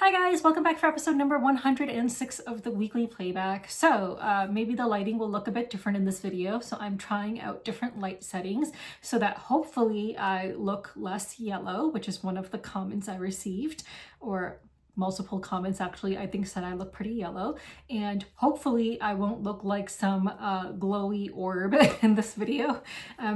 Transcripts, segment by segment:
Hi guys, welcome back for episode number 106 of the weekly playback. So maybe the lighting will look a bit different in this video, so I'm trying out different light settings so that hopefully I look less yellow, which is one of the comments I received, or multiple comments actually, I think said I look pretty yellow, and hopefully I won't look like some glowy orb in this video.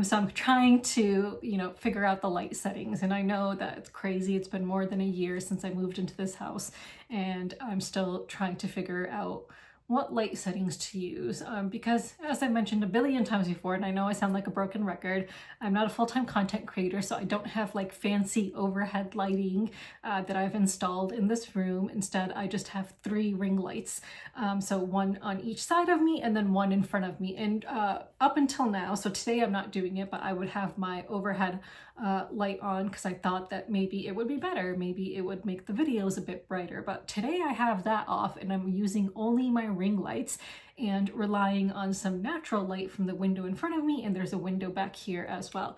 So I'm trying to, figure out the light settings, and I know that it's crazy. It's been more than a year since I moved into this house, and I'm still trying to figure out what light settings to use because, as I mentioned a billion times before, and I know I sound like a broken record, I'm not a full-time content creator, so I don't have like fancy overhead lighting that I've installed in this room. Instead, I just have 3 ring lights, so one on each side of me and then one in front of me. And up until now, so today I'm not doing it, but I would have my overhead light on because I thought that maybe it would be better, maybe it would make the videos a bit brighter. But today I have that off and I'm using only my ring lights and relying on some natural light from the window in front of me, and there's a window back here as well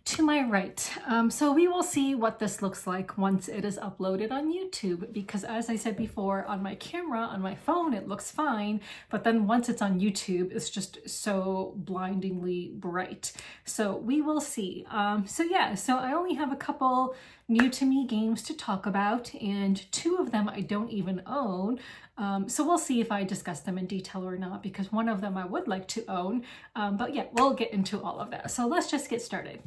to my right. So we will see what this looks like once it is uploaded on YouTube, because as I said before, on my camera, on my phone, it looks fine, but then once it's on YouTube, it's just so blindingly bright. So we will see. So I only have a couple new to me games to talk about, and 2 of them I don't even own. So we'll see if I discuss them in detail or not, because one of them I would like to own. But yeah, we'll get into all of that. So let's just get started.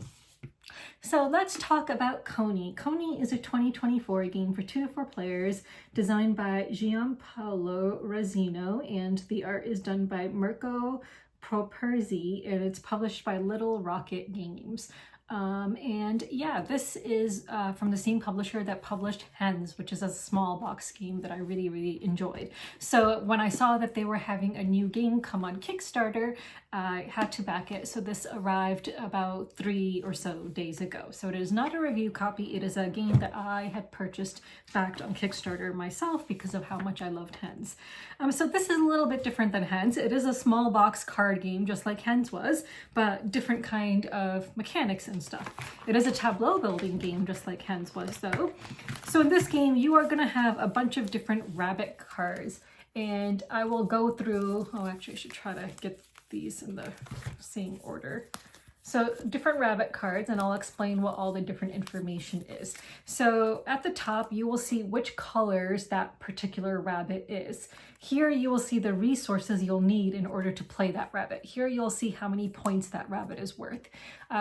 So let's talk about Coney. Coney is a 2024 game for 2 to 4 players, designed by Gianpaolo Razzino, and the art is done by Mirko Properzi, and it's published by Little Rocket Games. And yeah, this is from the same publisher that published Hens, which is a small box game that I really enjoyed. So when I saw that they were having a new game come on Kickstarter, I had to back it. So this arrived about 3 or so days ago. So it is not a review copy. It is a game that I had purchased, backed on Kickstarter myself because of how much I loved Hens. So this is a little bit different than Hens. It is a small box card game, just like Hens was, but different kind of mechanics and stuff. It is a tableau building game, just like Hens was though. So in this game, you are going to have a bunch of different rabbit cards, and I will go through, actually I should try to get these in the same order. So different rabbit cards, and I'll explain what all the different information is. So at the top, you will see which colors that particular rabbit is. Here you will see the resources you'll need in order to play that rabbit. Here you'll see how many points that rabbit is worth.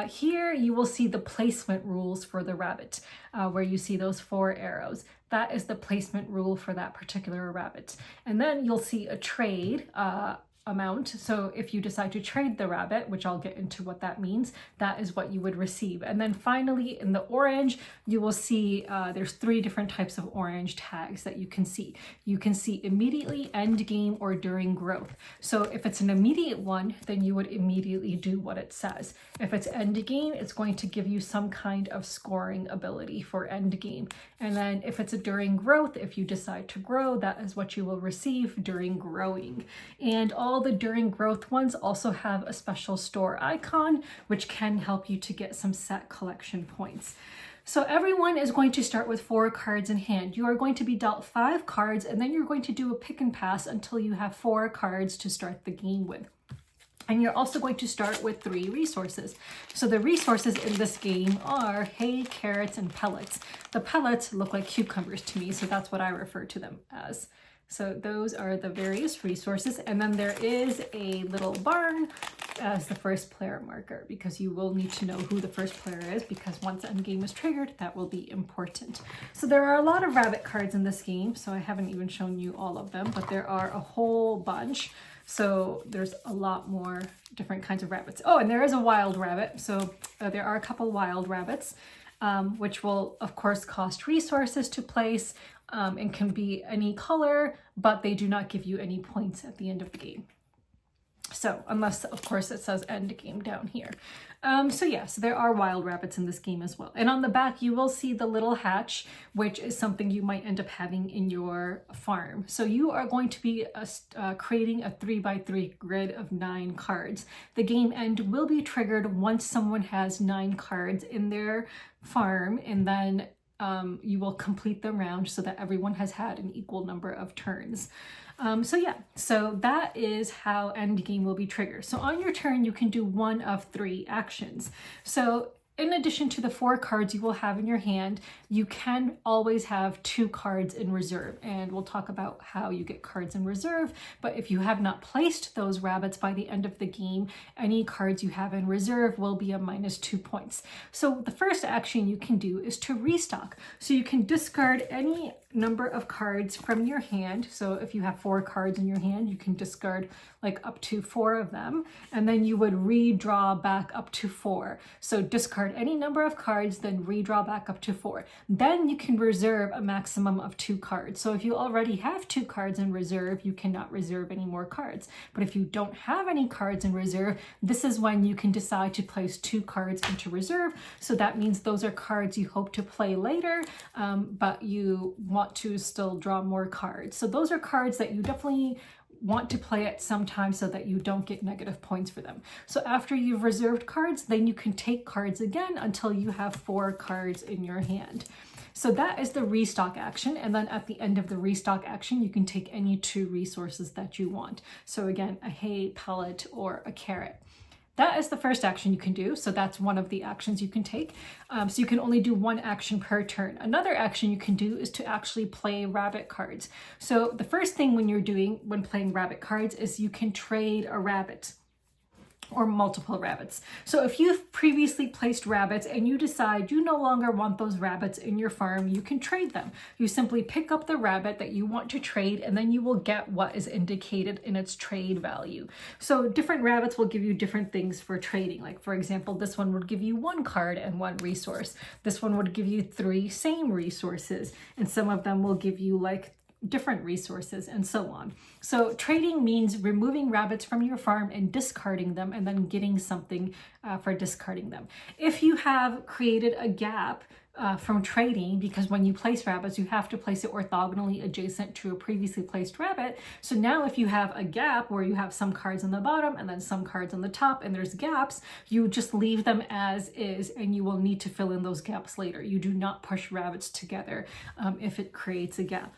Here you will see the placement rules for the rabbit, where you see those 4 arrows. That is the placement rule for that particular rabbit. And then you'll see a trade amount. So if you decide to trade the rabbit, which I'll get into what that means, that is what you would receive. And then finally in the orange, you will see there's 3 different types of orange tags that you can see. You can see immediately, end game, or during growth. So if it's an immediate one, then you would immediately do what it says. If it's end game, it's going to give you some kind of scoring ability for end game. And then if it's a during growth, if you decide to grow, that is what you will receive during growing. And all the during growth ones also have a special store icon, which can help you to get some set collection points. So everyone is going to start with 4 cards in hand. You are going to be dealt 5 cards, and then you're going to do a pick and pass until you have 4 cards to start the game with. And you're also going to start with 3 resources. So the resources in this game are hay, carrots, and pellets. The pellets look like cucumbers to me, so that's what I refer to them as. So those are the various resources. And then there is a little barn as the first player marker, because you will need to know who the first player is, because once endgame is triggered, that will be important. So there are a lot of rabbit cards in this game, so I haven't even shown you all of them, but there are a whole bunch. So there's a lot more different kinds of rabbits. Oh, and there is a wild rabbit. So there are a couple wild rabbits, which will of course cost resources to place, and can be any color, but they do not give you any points at the end of the game. So unless of course it says end game down here. So yes, there are wild rabbits in this game as well. And on the back, you will see the little hatch, which is something you might end up having in your farm. So you are going to be creating a 3x3 grid of 9 cards. The game end will be triggered once someone has 9 cards in their farm, and then you will complete the round so that everyone has had an equal number of turns. So that is how endgame will be triggered. So on your turn, you can do one of 3 actions. So in addition to the 4 cards you will have in your hand, you can always have 2 cards in reserve. And we'll talk about how you get cards in reserve. But if you have not placed those rabbits by the end of the game, any cards you have in reserve will be a -2 points. So the first action you can do is to restock. So you can discard any number of cards from your hand. So if you have 4 cards in your hand, you can discard like up to 4 of them, and then you would redraw back up to 4. So discard any number of cards, then redraw back up to 4. Then you can reserve a maximum of 2 cards. So if you already have 2 cards in reserve, you cannot reserve any more cards. But if you don't have any cards in reserve, this is when you can decide to place 2 cards into reserve. So that means those are cards you hope to play later, but you want to still draw more cards. So those are cards that you definitely want to play at some time so that you don't get negative points for them. So after you've reserved cards, then you can take cards again until you have 4 cards in your hand. So that is the restock action. And then at the end of the restock action, you can take any 2 resources that you want. So again, a hay, pellet, or a carrot. That is the first action you can do. So that's one of the actions you can take. So you can only do 1 action per turn. Another action you can do is to actually play rabbit cards. So the first thing when playing rabbit cards is you can trade a rabbit or multiple rabbits. So if you've previously placed rabbits and you decide you no longer want those rabbits in your farm, you can trade them. You simply pick up the rabbit that you want to trade, and then you will get what is indicated in its trade value. So different rabbits will give you different things for trading. Like for example, this one would give you 1 card and 1 resource. This one would give you 3 same resources, and some of them will give you like different resources and so on. So trading means removing rabbits from your farm and discarding them, and then getting something for discarding them. If you have created a gap from trading, because when you place rabbits, you have to place it orthogonally adjacent to a previously placed rabbit. So now if you have a gap where you have some cards on the bottom and then some cards on the top and there's gaps, you just leave them as is, and you will need to fill in those gaps later. You do not push rabbits together if it creates a gap.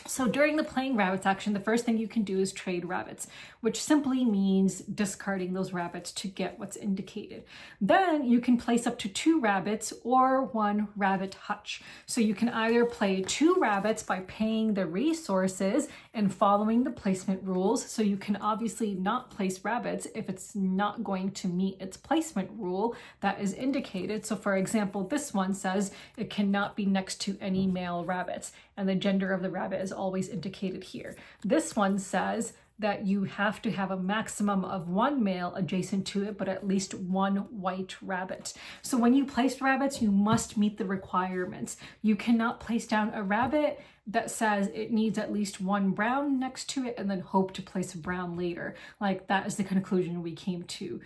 So during the playing rabbits action, the first thing you can do is trade rabbits, which simply means discarding those rabbits to get what's indicated. Then you can place up to 2 rabbits or 1 rabbit hutch. So you can either play 2 rabbits by paying the resources and following the placement rules. So you can obviously not place rabbits if it's not going to meet its placement rule that is indicated. So for example, this one says it cannot be next to any male rabbits, and the gender of the rabbit is always indicated here. This one says that you have to have a maximum of 1 male adjacent to it, but at least 1 white rabbit. So when you place rabbits, you must meet the requirements. You cannot place down a rabbit that says it needs at least 1 brown next to it and then hope to place a brown later. Like that is the conclusion we came to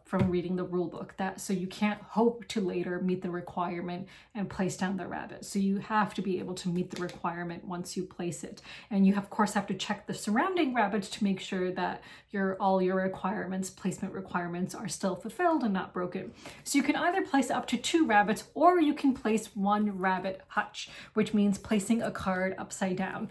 from reading the rule book. So you can't hope to later meet the requirement and place down the rabbit. So you have to be able to meet the requirement once you place it. And you of course have to check the surrounding rabbits to make sure that all your requirements, placement requirements, are still fulfilled and not broken. So you can either place up to 2 rabbits, or you can place 1 rabbit hutch, which means placing a card upside down.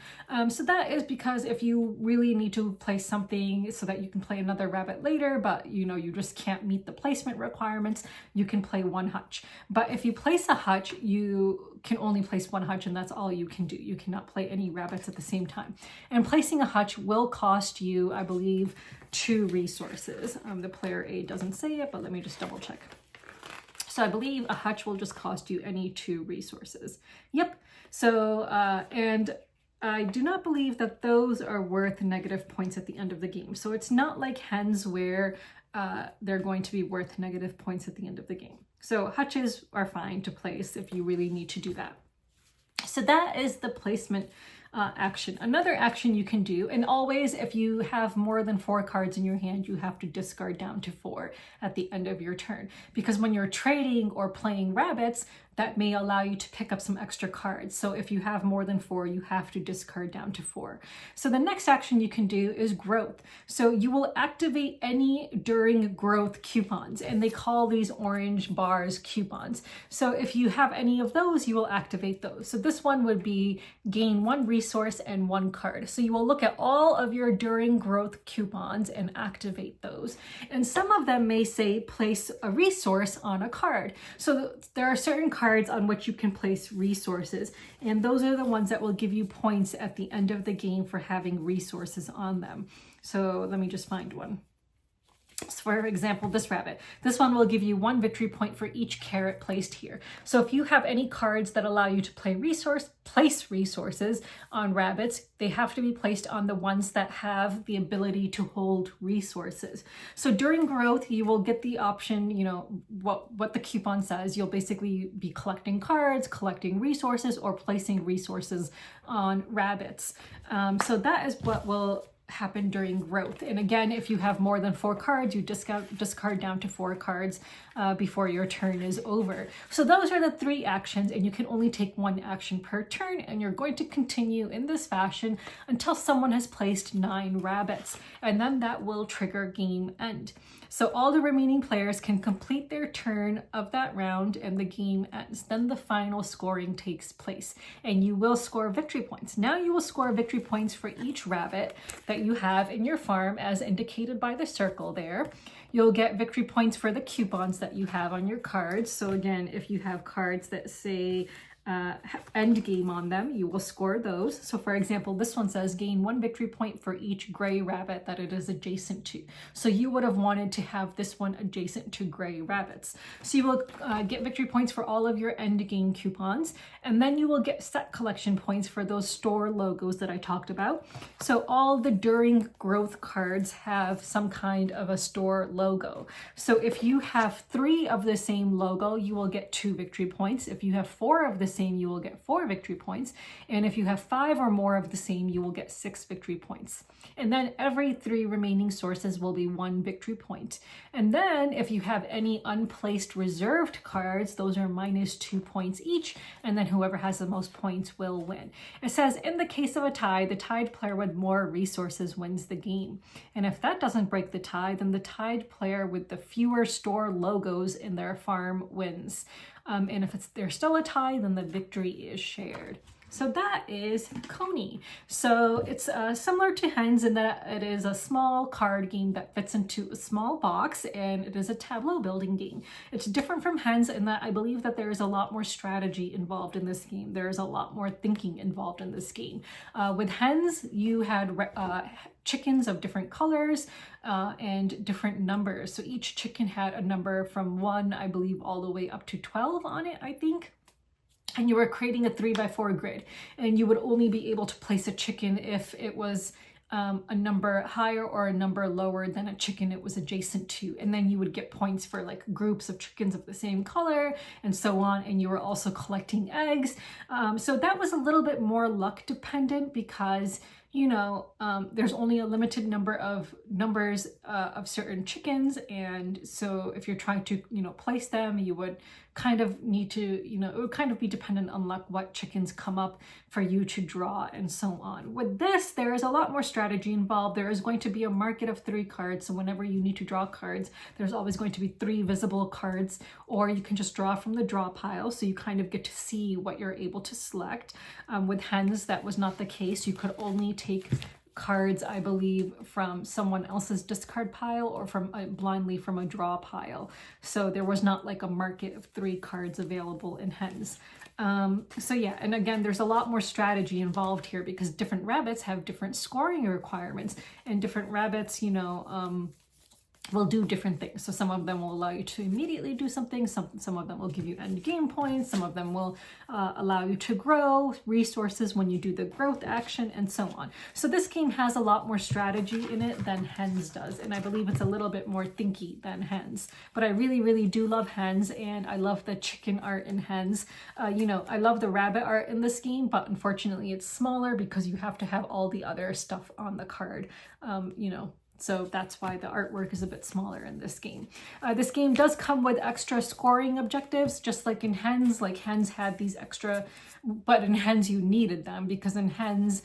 So that is because if you really need to place something so that you can play another rabbit later, but you just can't meet the placement requirements, you can play 1 hutch. But if you place a hutch, you can only place 1 hutch, and that's all you can do. You cannot play any rabbits at the same time. And placing a hutch will cost you, I believe, 2 resources. The player aid doesn't say it, but let me just double check. So I believe a hutch will just cost you any 2 resources. Yep. So, and I do not believe that those are worth negative points at the end of the game. So it's not like hens where they're going to be worth negative points at the end of the game. So hutches are fine to place if you really need to do that. So that is the placement action. Another action you can do, and always if you have more than 4 cards in your hand, you have to discard down to 4 at the end of your turn. Because when you're trading or playing rabbits, that may allow you to pick up some extra cards. So if you have more than 4, you have to discard down to 4. So the next action you can do is growth. So you will activate any during growth coupons, and they call these orange bars coupons. So if you have any of those, you will activate those. So this one would be gain 1 resource and 1 card. So you will look at all of your during growth coupons and activate those. And some of them may say place a resource on a card. So there are certain cards on which you can place resources, and those are the ones that will give you points at the end of the game for having resources on them. So let me just find one. So for example, this rabbit, this one will give you 1 victory point for each carrot placed here. So if you have any cards that allow you to place resources on rabbits, they have to be placed on the ones that have the ability to hold resources. So during growth, you will get the option, you know, what the coupon says. You'll basically be collecting cards, collecting resources, or placing resources on rabbits. So that is what will happen during growth. And again, if you have more than 4 cards, you discard down to 4 cards before your turn is over. So those are the 3 actions, and you can only take 1 action per turn, and you're going to continue in this fashion until someone has placed 9 rabbits, and then that will trigger game end. So all the remaining players can complete their turn of that round and the game ends. Then the final scoring takes place, and you will score victory points. Now you will score victory points for each rabbit that you have in your farm, as indicated by the circle there. You'll get victory points for the coupons that you have on your cards. So again, if you have cards that say end game on them, you will score those. So for example, this one says gain 1 victory point for each gray rabbit that it is adjacent to. So you would have wanted to have this one adjacent to gray rabbits. So you will get victory points for all of your end game coupons, and then you will get set collection points for those store logos that I talked about. So all the during growth cards have some kind of a store logo. So if you have 3 of the same logo, you will get 2 victory points. If you have 4 of the same, you will get 4 victory points. And if you have 5 or more of the same, you will get 6 victory points. And then every 3 remaining sources will be 1 victory point. And then if you have any unplaced reserved cards, those are -2 points each. And then whoever has the most points will win. It says in the case of a tie, the tied player with more resources wins the game. And if that doesn't break the tie, then the tied player with the fewer store logos in their farm wins. And if they're still a tie, then the victory is shared. So that is Coney. So it's similar to Hens in that it is a small card game that fits into a small box, and it is a tableau building game. It's different from Hens in that I believe that there is a lot more strategy involved in this game. There is a lot more thinking involved in this game. With Hens, you had chickens of different colors and different numbers. So each chicken had a number from 1, I believe, all the way up to 12 on it, I think. And you were creating a 3x4 grid, and you would only be able to place a chicken if it was a number higher or a number lower than a chicken it was adjacent to. And then you would get points for like groups of chickens of the same color and so on. And you were also collecting eggs. So that was a little bit more luck dependent because, you know, there's only a limited number of numbers of certain chickens. And so if you're trying to, you know, place them, you would kind of need to, you know, it would kind of be dependent on luck what chickens come up for you to draw and so on. With this, there is a lot more strategy involved. There is going to be a market of 3 cards. So whenever you need to draw cards, there's always going to be 3 visible cards, or you can just draw from the draw pile. So you kind of get to see what you're able to select. With Hens, that was not the case. You could only take cards, I believe, from someone else's discard pile or from blindly from a draw pile. So there was not like a market of 3 cards available in Hens. So yeah, and again, there's a lot more strategy involved here because different rabbits have different scoring requirements, and different rabbits, you know, will do different things. So some of them will allow you to immediately do something. Some of them will give you end game points. Some of them will allow you to grow resources when you do the growth action and so on. So this game has a lot more strategy in it than Hens does. And I believe it's a little bit more thinky than Hens. But I really, really do love Hens, and I love the chicken art in Hens. You know, I love the rabbit art in this game, but unfortunately it's smaller because you have to have all the other stuff on the card, you know, So that's why the artwork is a bit smaller in this game. This game does come with extra scoring objectives, just like in Hens. Like Hens had these extra, but in Hens you needed them because in Hens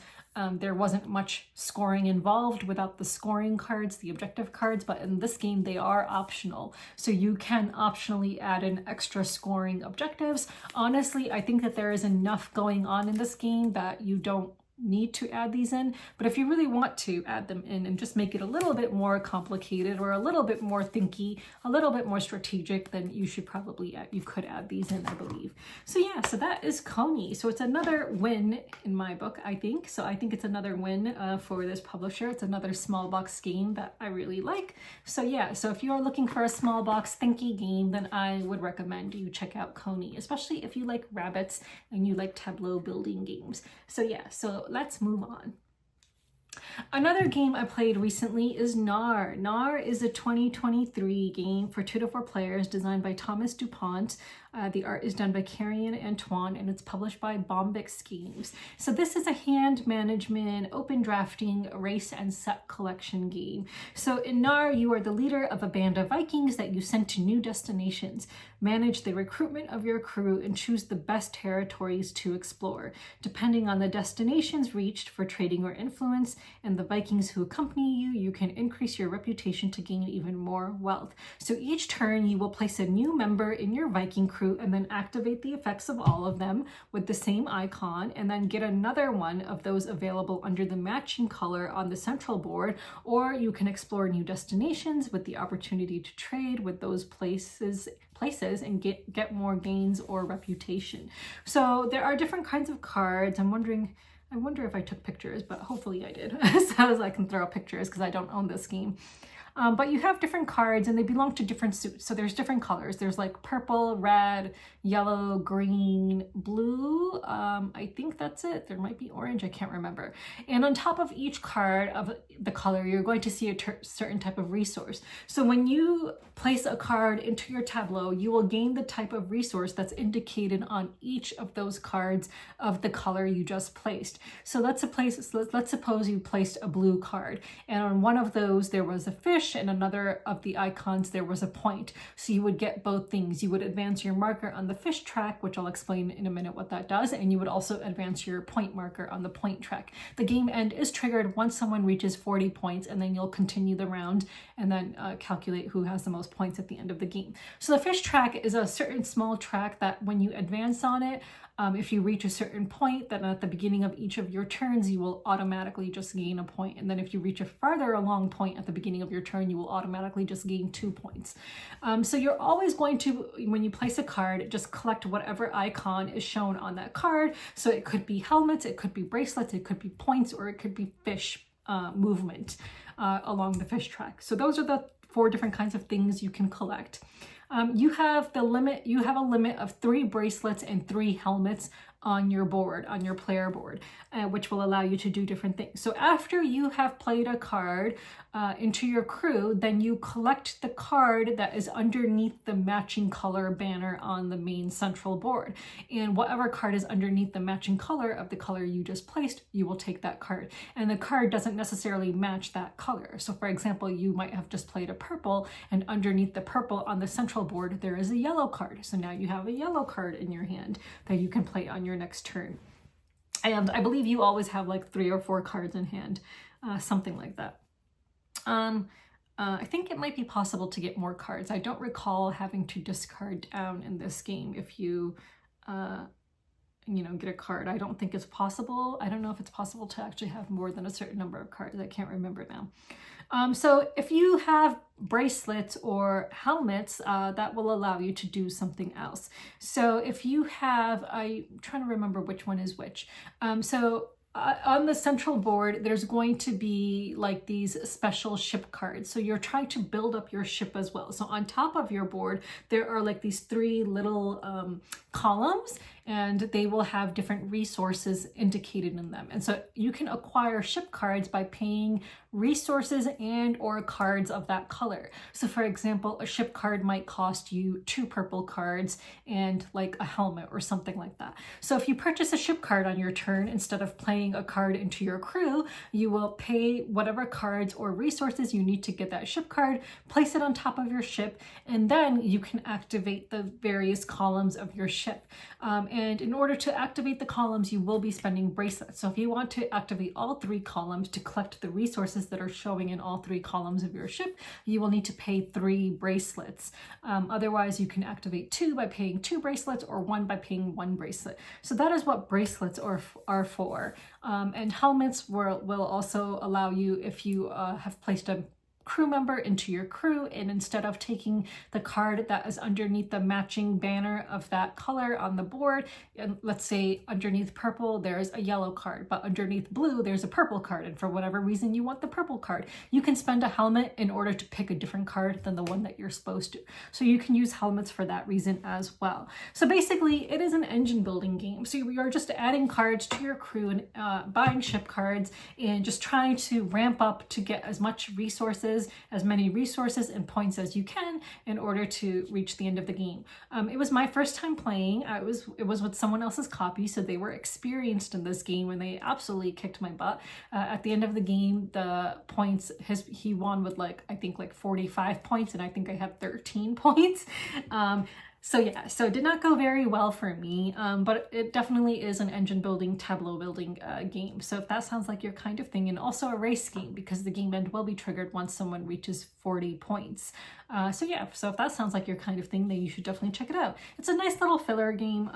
there wasn't much scoring involved without the scoring cards, the objective cards, but in this game they are optional. So you can optionally add in extra scoring objectives. Honestly, I think that there is enough going on in this game that you don't need to add these in, but if you really want to add them in and just make it a little bit more complicated or a little bit more thinky, a little bit more strategic, then you should probably you could add these in, I believe. So yeah, so that is Coney. So it's another win in my book, I think. So I think it's another win for this publisher. It's another small box game that I really like. So yeah, so if you are looking for a small box thinky game, then I would recommend you check out Coney, especially if you like rabbits and you like tableau building games. So yeah, so let's move on. Another game I played recently is Knarr. Knarr is a 2023 game for 2 to 4 players designed by Thomas Dupont. The art is done by Carrie and Antoine, and it's published by Bombix Games. So this is a hand management, open drafting, race and set collection game. So in Knarr, you are the leader of a band of Vikings that you send to new destinations. Manage the recruitment of your crew and choose the best territories to explore. Depending on the destinations reached for trading or influence and the Vikings who accompany you, you can increase your reputation to gain even more wealth. So each turn you will place a new member in your Viking crew and then activate the effects of all of them with the same icon, and then get another one of those available under the matching color on the central board, or you can explore new destinations with the opportunity to trade with those places and get more gains or reputation. So there are different kinds of cards. I wonder if I took pictures, but hopefully I did, so I can throw up pictures because I don't own this game. But you have different cards and they belong to different suits. So there's different colors. There's like purple, red, yellow, green, blue. I think that's it. There might be orange. I can't remember. And on top of each card of the color, you're going to see a certain type of resource. So when you place a card into your tableau, you will gain the type of resource that's indicated on each of those cards of the color you just placed. So let's suppose you placed a blue card, and on one of those there was a fish, and another of the icons there was a point. So you would get both things. You would advance your marker on the fish track, which I'll explain in a minute what that does, and you would also advance your point marker on the point track. The game end is triggered once someone reaches 40 points, and then you'll continue the round and then calculate who has the most points at the end of the game. So the fish track is a certain small track that when you advance on it, if you reach a certain point, then at the beginning of each of your turns, you will automatically just gain a point. And then if you reach a farther along point at the beginning of your turn, you will automatically just gain 2 points. So you're always going to, when you place a card, just collect whatever icon is shown on that card. So it could be helmets, it could be bracelets, it could be points, or it could be fish movement along the fish track. So those are the 4 different kinds of things you can collect. You have a limit of 3 bracelets and 3 helmets on your board, on your player board, which will allow you to do different things. So after you have played a card into your crew, then you collect the card that is underneath the matching color banner on the main central board. And whatever card is underneath the matching color of the color you just placed, you will take that card. And the card doesn't necessarily match that color. So for example, you might have just played a purple, and underneath the purple on the central board, there is a yellow card. So now you have a yellow card in your hand that you can play on your next turn. And I believe you always have like 3 or 4 cards in hand, something like that. I think it might be possible to get more cards. I don't recall having to discard down in this game if you, get a card. I don't think it's possible. I don't know if it's possible to actually have more than a certain number of cards. I can't remember now. So if you have bracelets or helmets, that will allow you to do something else. So if you have, I'm trying to remember which one is which. On the central board, there's going to be like these special ship cards. So you're trying to build up your ship as well. So on top of your board, there are like these 3 little columns, and they will have different resources indicated in them. And so you can acquire ship cards by paying resources and or cards of that color. So for example, a ship card might cost you 2 purple cards and like a helmet or something like that. So if you purchase a ship card on your turn, instead of playing a card into your crew, you will pay whatever cards or resources you need to get that ship card, place it on top of your ship, and then you can activate the various columns of your ship. And in order to activate the columns, you will be spending bracelets. So if you want to activate all 3 columns to collect the resources that are showing in all 3 columns of your ship, you will need to pay 3 bracelets. Otherwise, you can activate 2 by paying 2 bracelets or 1 by paying 1 bracelet. So that is what bracelets are for. And helmets will also allow you, if you have placed a crew member into your crew, and instead of taking the card that is underneath the matching banner of that color on the board, and let's say underneath purple there's a yellow card, but underneath blue there's a purple card, and for whatever reason you want the purple card, you can spend a helmet in order to pick a different card than the one that you're supposed to. So you can use helmets for that reason as well. So basically it is an engine building game. So you are just adding cards to your crew and buying ship cards and just trying to ramp up to get as much resources, as many resources and points as you can in order to reach the end of the game. It was my first time playing. It was with someone else's copy, so they were experienced in this game and they absolutely kicked my butt. At the end of the game, the points, he won with I think 45 points, and I think I had 13 points. So yeah, so it did not go very well for me, but it definitely is an engine building, tableau building game. So if that sounds like your kind of thing, and also a race game, because the game end will be triggered once someone reaches 40 points. So yeah, so if that sounds like your kind of thing, then you should definitely check it out. It's a nice little filler game.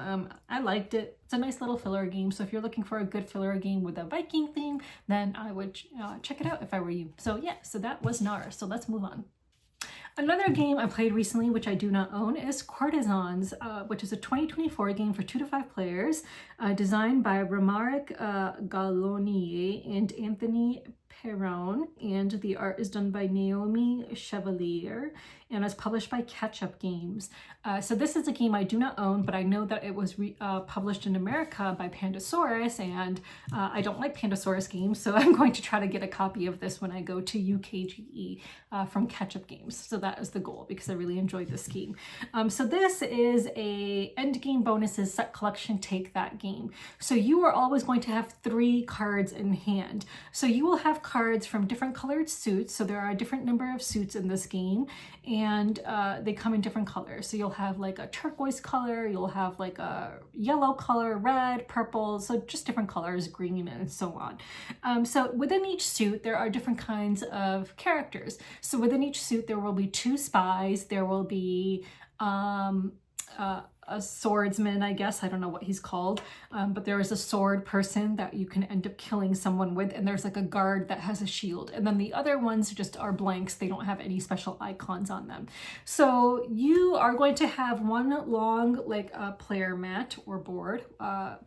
I liked it. It's a nice little filler game. So if you're looking for a good filler game with a Viking theme, then I would check it out if I were you. So yeah, so that was Knarr. So let's move on. Another game I played recently, which I do not own, is Courtisans, which is a 2024 game for 2 to 5 players, designed by Romaric Gallonier and Anthony Perron, and the art is done by Naomi Chevalier, and is published by Catch Up Games. So this is a game I do not own, but I know that it was published in America by Pandasaurus, and I don't like Pandasaurus games, so I'm going to try to get a copy of this when I go to UKGE from Catch Up Games. So that is the goal, because I really enjoyed this game. So this is a end game bonuses set collection, take that game. So you are always going to have 3 cards in hand. So you will have cards from different colored suits. So there are a different number of suits in this game, and they come in different colors. So you'll have like a turquoise color, you'll have like a yellow color, red, purple, so just different colors, green, and so on. So within each suit, there are different kinds of characters. So within each suit, there will be 2 spies, there will be a swordsman, I guess. I don't know what he's called, but there is a sword person that you can end up killing someone with, and there's like a guard that has a shield, and then the other ones just are blanks. They don't have any special icons on them. So you are going to have one long player mat or board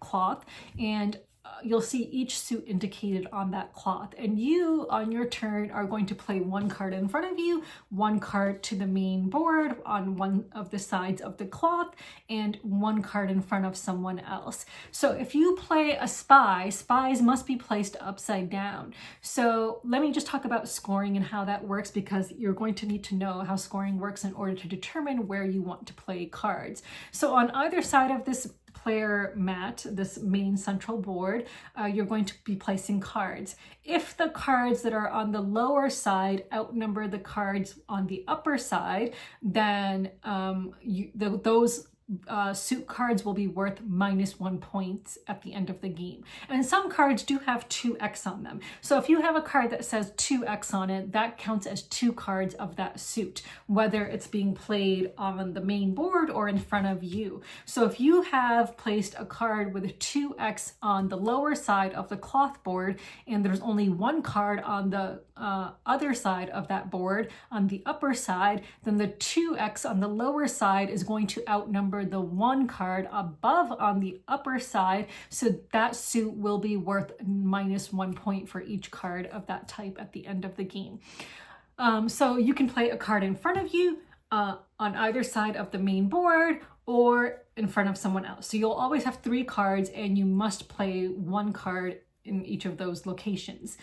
cloth, and you'll see each suit indicated on that cloth, and you on your turn are going to play 1 card in front of you, 1 card to the main board on one of the sides of the cloth, and 1 card in front of someone else. So if you play a spy, spies must be placed upside down. So let me just talk about scoring and how that works, because you're going to need to know how scoring works in order to determine where you want to play cards. So on either side of this player mat, this main central board, you're going to be placing cards. If the cards that are on the lower side outnumber the cards on the upper side, then those suit cards will be worth -1 point at the end of the game. And some cards do have 2x on them. So if you have a card that says 2x on it, that counts as 2 cards of that suit, whether it's being played on the main board or in front of you. So if you have placed a card with a 2x on the lower side of the cloth board, and there's only 1 card on the other side of that board on the upper side, then the 2x on the lower side is going to outnumber the 1 card above on the upper side, so that suit will be worth -1 point for each card of that type at the end of the game. So you can play a card in front of you on either side of the main board, or in front of someone else. So you'll always have 3 cards and you must play 1 card in each of those locations.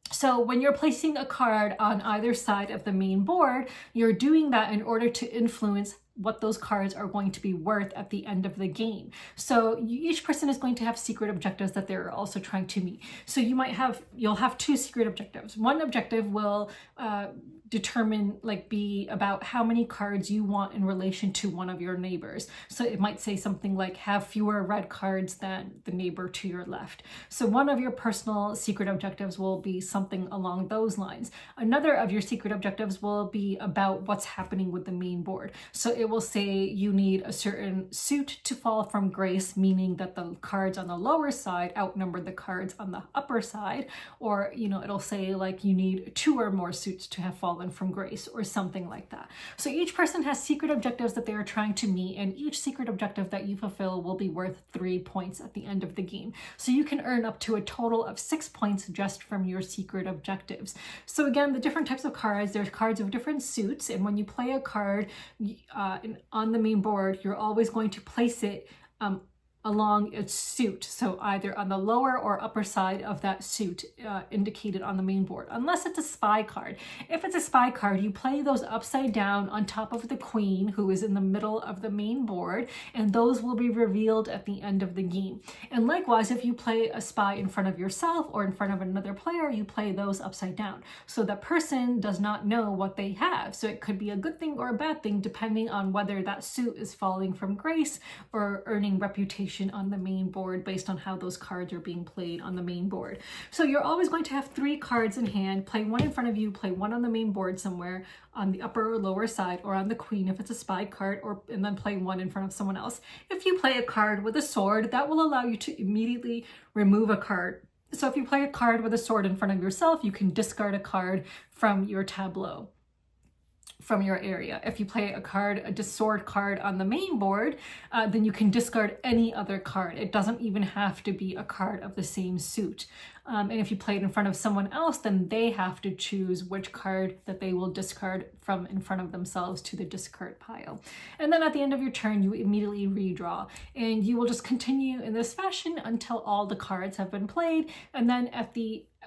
So when you're placing a card on either side of the main board, you're doing that in order to influence what those cards are going to be worth at the end of the game. So each person is going to have secret objectives that they're also trying to meet. So you'll have 2 secret objectives. One objective will determine, like, be about how many cards you want in relation to one of your neighbors. So it might say something like have fewer red cards than the neighbor to your left. So one of your personal secret objectives will be something along those lines. Another of your secret objectives will be about what's happening with the main board. So it will say you need a certain suit to fall from grace, meaning that the cards on the lower side outnumber the cards on the upper side, or, you know, it'll say like you need 2 or more suits to have fallen from grace or something like that. So each person has secret objectives that they are trying to meet, and each secret objective that you fulfill will be worth 3 points at the end of the game. So you can earn up to a total of 6 points just from your secret objectives. So again, the different types of cards, there's cards of different suits, and when you play a card on the main board, you're always going to place it along its suit, so either on the lower or upper side of that suit indicated on the main board, unless it's a spy card. If it's a spy card, you play those upside down on top of the queen, who is in the middle of the main board, and those will be revealed at the end of the game. And likewise, if you play a spy in front of yourself or in front of another player, you play those upside down, so that person does not know what they have. So it could be a good thing or a bad thing depending on whether that suit is falling from grace or earning reputation on the main board based on how those cards are being played on the main board. So you're always going to have 3 cards in hand, play 1 in front of you, play 1 on the main board somewhere on the upper or lower side, or on the queen if it's a spy card, and then play 1 in front of someone else. If you play a card with a sword, that will allow you to immediately remove a card. So if you play a card with a sword in front of yourself, you can discard a card from your tableau, from your area. If you play a sword card on the main board, then you can discard any other card. It doesn't even have to be a card of the same suit. And if you play it in front of someone else, then they have to choose which card that they will discard from in front of themselves to the discard pile. And then at the end of your turn, you immediately redraw. And you will just continue in this fashion until all the cards have been played. And then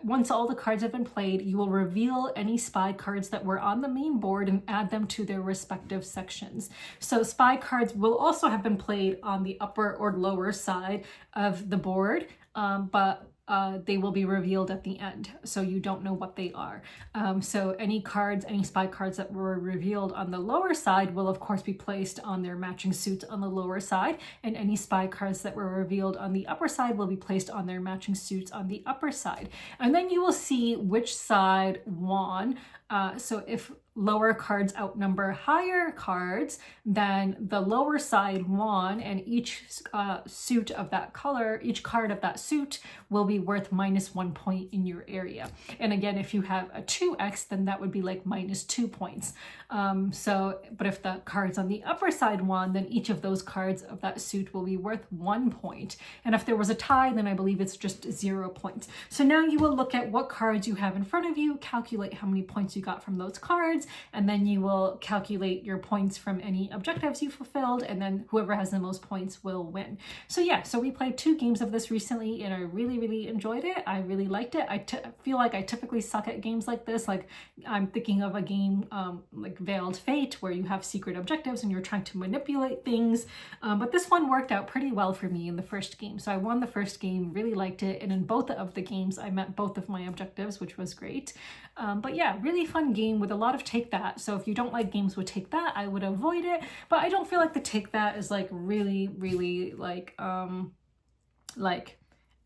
once all the cards have been played, you will reveal any spy cards that were on the main board and add them to their respective sections. So spy cards will also have been played on the upper or lower side of the board, but they will be revealed at the end, so you don't know what they are. So any spy cards that were revealed on the lower side will of course be placed on their matching suits on the lower side, and any spy cards that were revealed on the upper side will be placed on their matching suits on the upper side. And then you will see which side won. So if lower cards outnumber higher cards, then the lower side won, and each suit of that color, each card of that suit will be worth -1 point in your area. And again, if you have a 2x, then that would be like -2 points. But if the cards on the upper side won, then each of those cards of that suit will be worth 1 point. And if there was a tie, then I believe it's just 0 points. So now you will look at what cards you have in front of you, calculate how many points you got from those cards, and then you will calculate your points from any objectives you fulfilled, and then whoever has the most points will win. So yeah, so we played 2 games of this recently, and I really enjoyed it. I really liked it. I feel like I typically suck at games like this. Like, I'm thinking of a game like Veiled Fate, where you have secret objectives and you're trying to manipulate things. But this one worked out pretty well for me in the first game. So I won the first game, really liked it, and in both of the games I met both of my objectives, which was great. But yeah, really fun game with a lot of take that. So if you don't like games with take that, I would avoid it. But I don't feel like the take that is like really like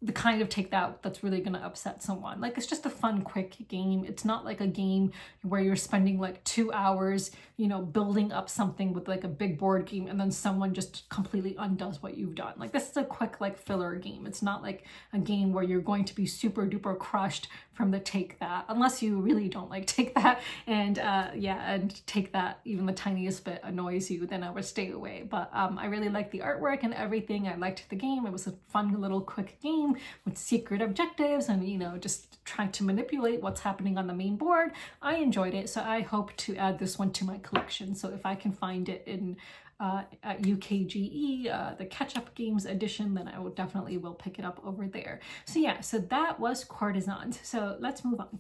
the kind of take that that's really going to upset someone. Like, it's just a fun, quick game. It's not like a game where you're spending like 2 hours, you know, building up something with like a big board game and then someone just completely undoes what you've done. Like, this is a quick like filler game. It's not like a game where you're going to be super duper crushed from the take that, unless you really don't like take that, and and take that even the tiniest bit annoys you, then I would stay away. But I really liked the artwork and everything. I liked the game. It was a fun little quick game with secret objectives and, you know, just trying to manipulate what's happening on the main board. I enjoyed it, so I hope to add this one to my collection. So if I can find it in at UKGE, the catch-up games edition, then I will definitely will pick it up over there. So yeah, so that was Courtisans. So let's move on.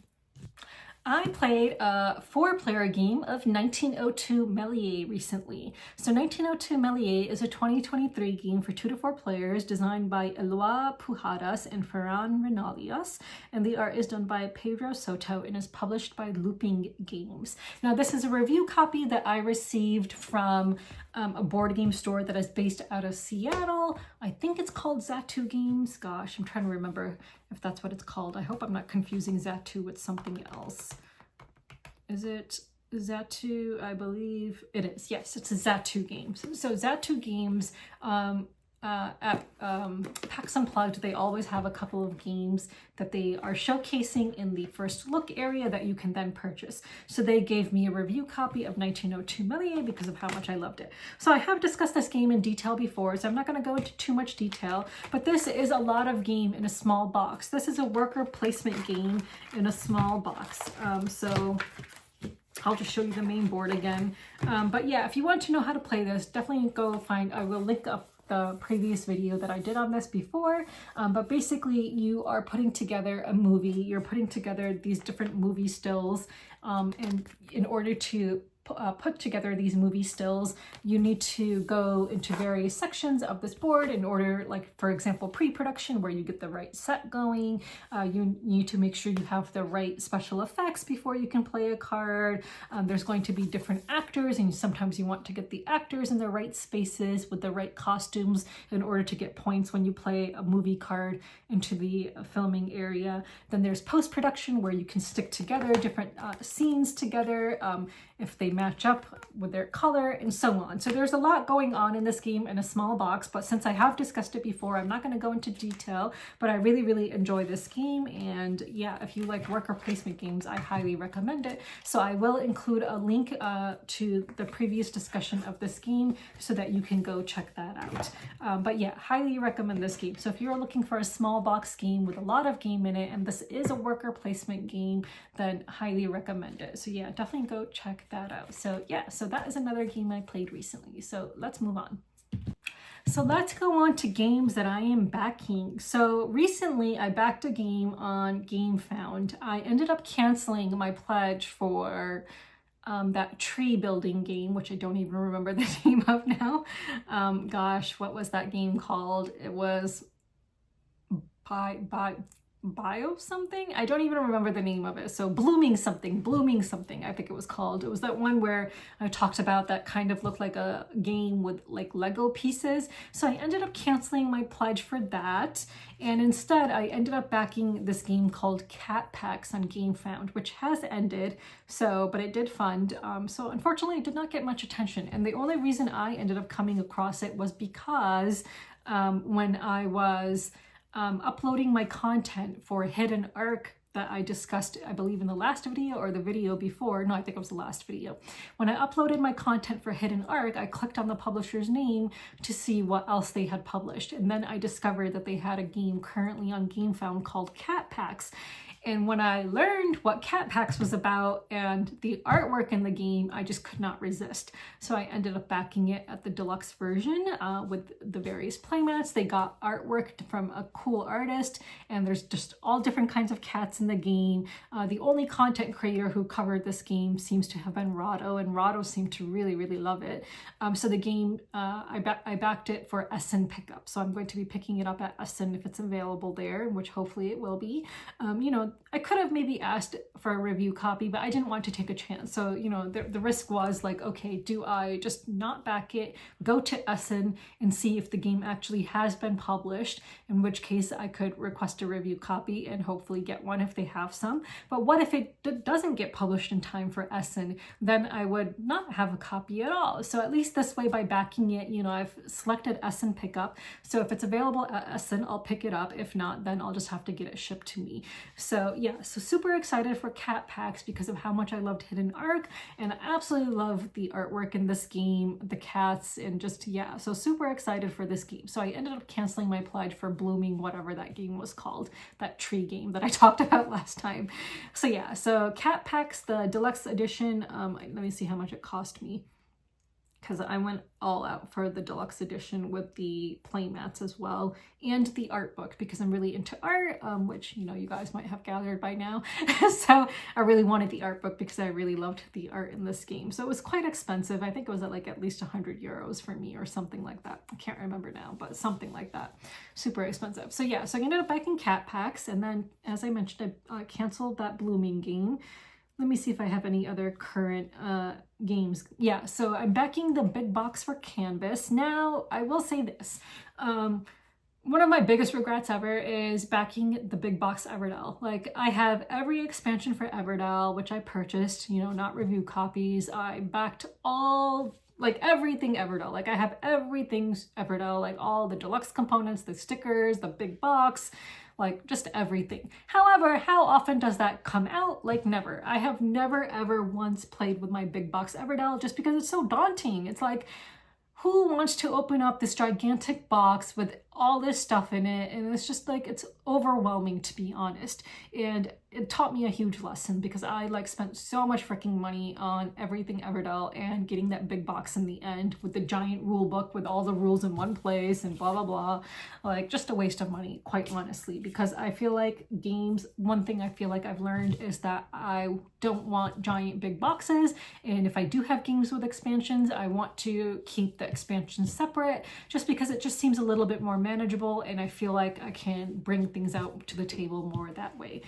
I played a 4-player game of 1902 Melies recently. So 1902 Melies is a 2023 game for 2 to 4 players designed by Eloy Pujadas and Ferran Renalias, and the art is done by Pedro Soto and is published by Looping Games. Now this is a review copy that I received from a board game store that is based out of Seattle. I think it's called Zatu Games. Gosh, I'm trying to remember if that's what it's called. I hope I'm not confusing Zatu with something else. Is it Zatu? I believe it is. Yes, it's a Zatu Games. So Zatu Games, at PAX Unplugged, they always have a couple of games that they are showcasing in the first look area that you can then purchase. So they gave me a review copy of 1902 Melies because of how much I loved it. So I have discussed this game in detail before, so I'm not going to go into too much detail, but this is a lot of game in a small box. This is a worker placement game in a small box. So I'll just show you the main board again. But yeah, if you want to know how to play this, definitely go find, I will link up the previous video that I did on this before, but basically you are putting together a movie, you're putting together these different movie stills, and in order to put together these movie stills, you need to go into various sections of this board in order, like for example, pre-production, where you get the right set going. You need to make sure you have the right special effects before you can play a card. There's going to be different actors, and sometimes you want to get the actors in the right spaces with the right costumes in order to get points when you play a movie card into the filming area. Then there's post-production, where you can stick together different scenes together if they match up with their color, and so on. So there's a lot going on in this game in a small box, but since I have discussed it before, I'm not going to go into detail, but I really enjoy this game. And yeah, if you like worker placement games, I highly recommend it. So I will include a link to the previous discussion of this game so that you can go check that out. But yeah, highly recommend this game. So if you're looking for a small box game with a lot of game in it, and this is a worker placement game, then highly recommend it. So yeah, definitely go check that out. So yeah, so that is another game I played recently. So let's move on. So let's go on to games that I am backing. So recently I backed a game on GameFound. I ended up canceling my pledge for that tree building game, which I don't even remember the name of now. Gosh, what was that game called? It was Bio something? I don't even remember the name of it. So blooming something, I think it was called. It was that one where I talked about that kind of looked like a game with like Lego pieces. So I ended up canceling my pledge for that. And instead I ended up backing this game called Cat Packs on GameFound, which has ended. So, but it did fund. So unfortunately it did not get much attention. And the only reason I ended up coming across it was because when I was uploading my content for Hidden Arc that I discussed, I believe in the last video or the video before. No, I think it was the last video. When I uploaded my content for Hidden Arc, I clicked on the publisher's name to see what else they had published. And then I discovered that they had a game currently on GameFound called Cat Packs. And when I learned what Cat Packs was about and the artwork in the game, I just could not resist. So I ended up backing it at the deluxe version with the various playmats. They got artwork from a cool artist, and there's just all different kinds of cats in the game. The only content creator who covered this game seems to have been Rado, and Rado seemed to really love it. So the game, I backed it for Essen pickup. So I'm going to be picking it up at Essen if it's available there, which hopefully it will be. You know, I could have maybe asked for a review copy, but I didn't want to take a chance. So, you know, the risk was like, okay, do I just not back it, go to Essen and see if the game actually has been published, in which case I could request a review copy and hopefully get one if they have some. But what if it doesn't get published in time for Essen? Then I would not have a copy at all. So at least this way, by backing it, you know, I've selected Essen pickup. So if it's available at Essen, I'll pick it up. If not, then I'll just have to get it shipped to me. So yeah, so super excited for Cat Packs because of how much I loved Hidden Arc, and I absolutely love the artwork in this game, the cats, and just, yeah, so super excited for this game. So I ended up canceling my pledge for Blooming, whatever that game was called, that tree game that I talked about last time. So yeah, so Cat Packs, the deluxe edition, let me see how much it cost me. because I went all out for the deluxe edition with the playmats as well, and the art book, because I'm really into art, which, you know, you guys might have gathered by now. So I really wanted the art book because I really loved the art in this game. So it was quite expensive. I think it was at like at least 100 euros for me or something like that. I can't remember now, but something like that. Super expensive. So yeah, so I ended up backing cat packs, and then as I mentioned, I canceled that blooming game. Let me see if I have any other current games. Yeah, so I'm backing the big box for Canvas. Now, I will say this. One of my biggest regrets ever is backing the big box Everdell. Like, I have every expansion for Everdell, which I purchased, you know, not review copies. I backed all, like, everything Everdell. Like, I have everything Everdell, like all the deluxe components, the stickers, the big box, like just everything. However, how often does that come out? Like, never. I have never ever once played with my big box Everdell just because it's so daunting. It's like, who wants to open up this gigantic box with all this stuff in it? And it's just like, it's overwhelming, to be honest. And it taught me a huge lesson because I like spent so much freaking money on everything Everdell, and getting that big box in the end with the giant rule book with all the rules in one place and blah, blah, blah. Like, just a waste of money, quite honestly, because I feel like games, one thing I feel like I've learned is that I don't want giant big boxes. And if I do have games with expansions, I want to keep the expansions separate, just because it just seems a little bit more manageable, and I feel like I can bring things out to the table more that way.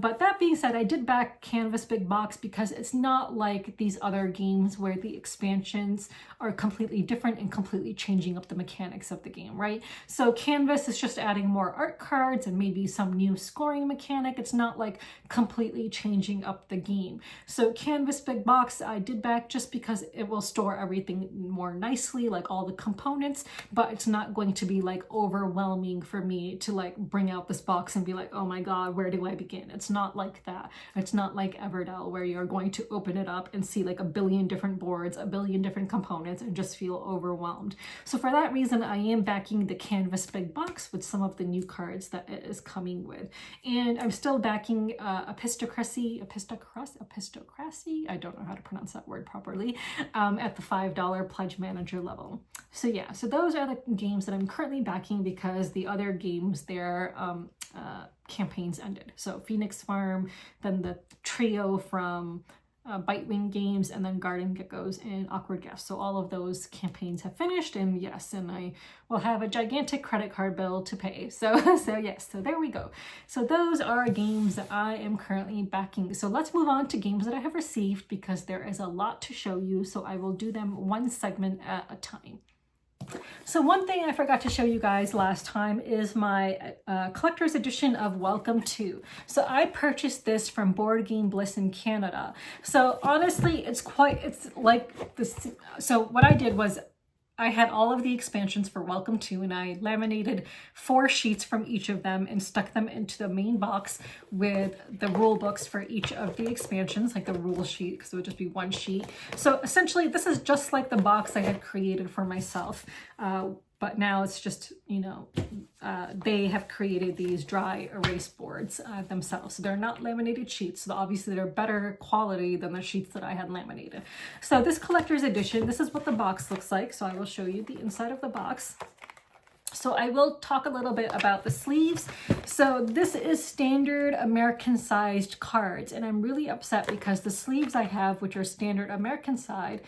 But that being said, I did back Canvas Big Box because it's not like these other games where the expansions are completely different and completely changing up the mechanics of the game, right? So Canvas is just adding more art cards and maybe some new scoring mechanic. It's not like completely changing up the game. So Canvas Big Box I did back just because it will store everything more nicely, like all the components, but it's not going to be like overwhelming for me to like bring out this box and be like, oh my god, where do I begin? It's not like that. It's not like Everdell where you're going to open it up and see like a billion different boards, a billion different components, and just feel overwhelmed. So for that reason, I am backing the Canvas Big Box with some of the new cards that it is coming with. And I'm still backing Epistocracy, I don't know how to pronounce that word properly, at the $5 pledge manager level. So yeah, so those are the games that I'm currently backing because the other games, their campaigns ended. So Phoenix Farm, then the trio from Bitewing Games, and then Garden Geckos and Awkward Guests. So all of those campaigns have finished, and yes, and I will have a gigantic credit card bill to pay. So yes, so there we go. So those are games that I am currently backing. So let's move on to games that I have received because there is a lot to show you. So I will do them one segment at a time. So one thing I forgot to show you guys last time is my collector's edition of Welcome To. So I purchased this from Board Game Bliss in Canada. So honestly, it's like this. So what I did was I had all of the expansions for Welcome To, and I laminated 4 sheets from each of them and stuck them into the main box with the rule books for each of the expansions, like the rule sheet, because it would just be 1 sheet. So essentially, this is just like the box I had created for myself. But now it's just, you know, they have created these dry erase boards themselves. So they're not laminated sheets. So obviously they're better quality than the sheets that I had laminated. So this collector's edition, this is what the box looks like. So I will show you the inside of the box. So I will talk a little bit about the sleeves. So this is standard American sized cards, and I'm really upset because the sleeves I have, which are standard American size,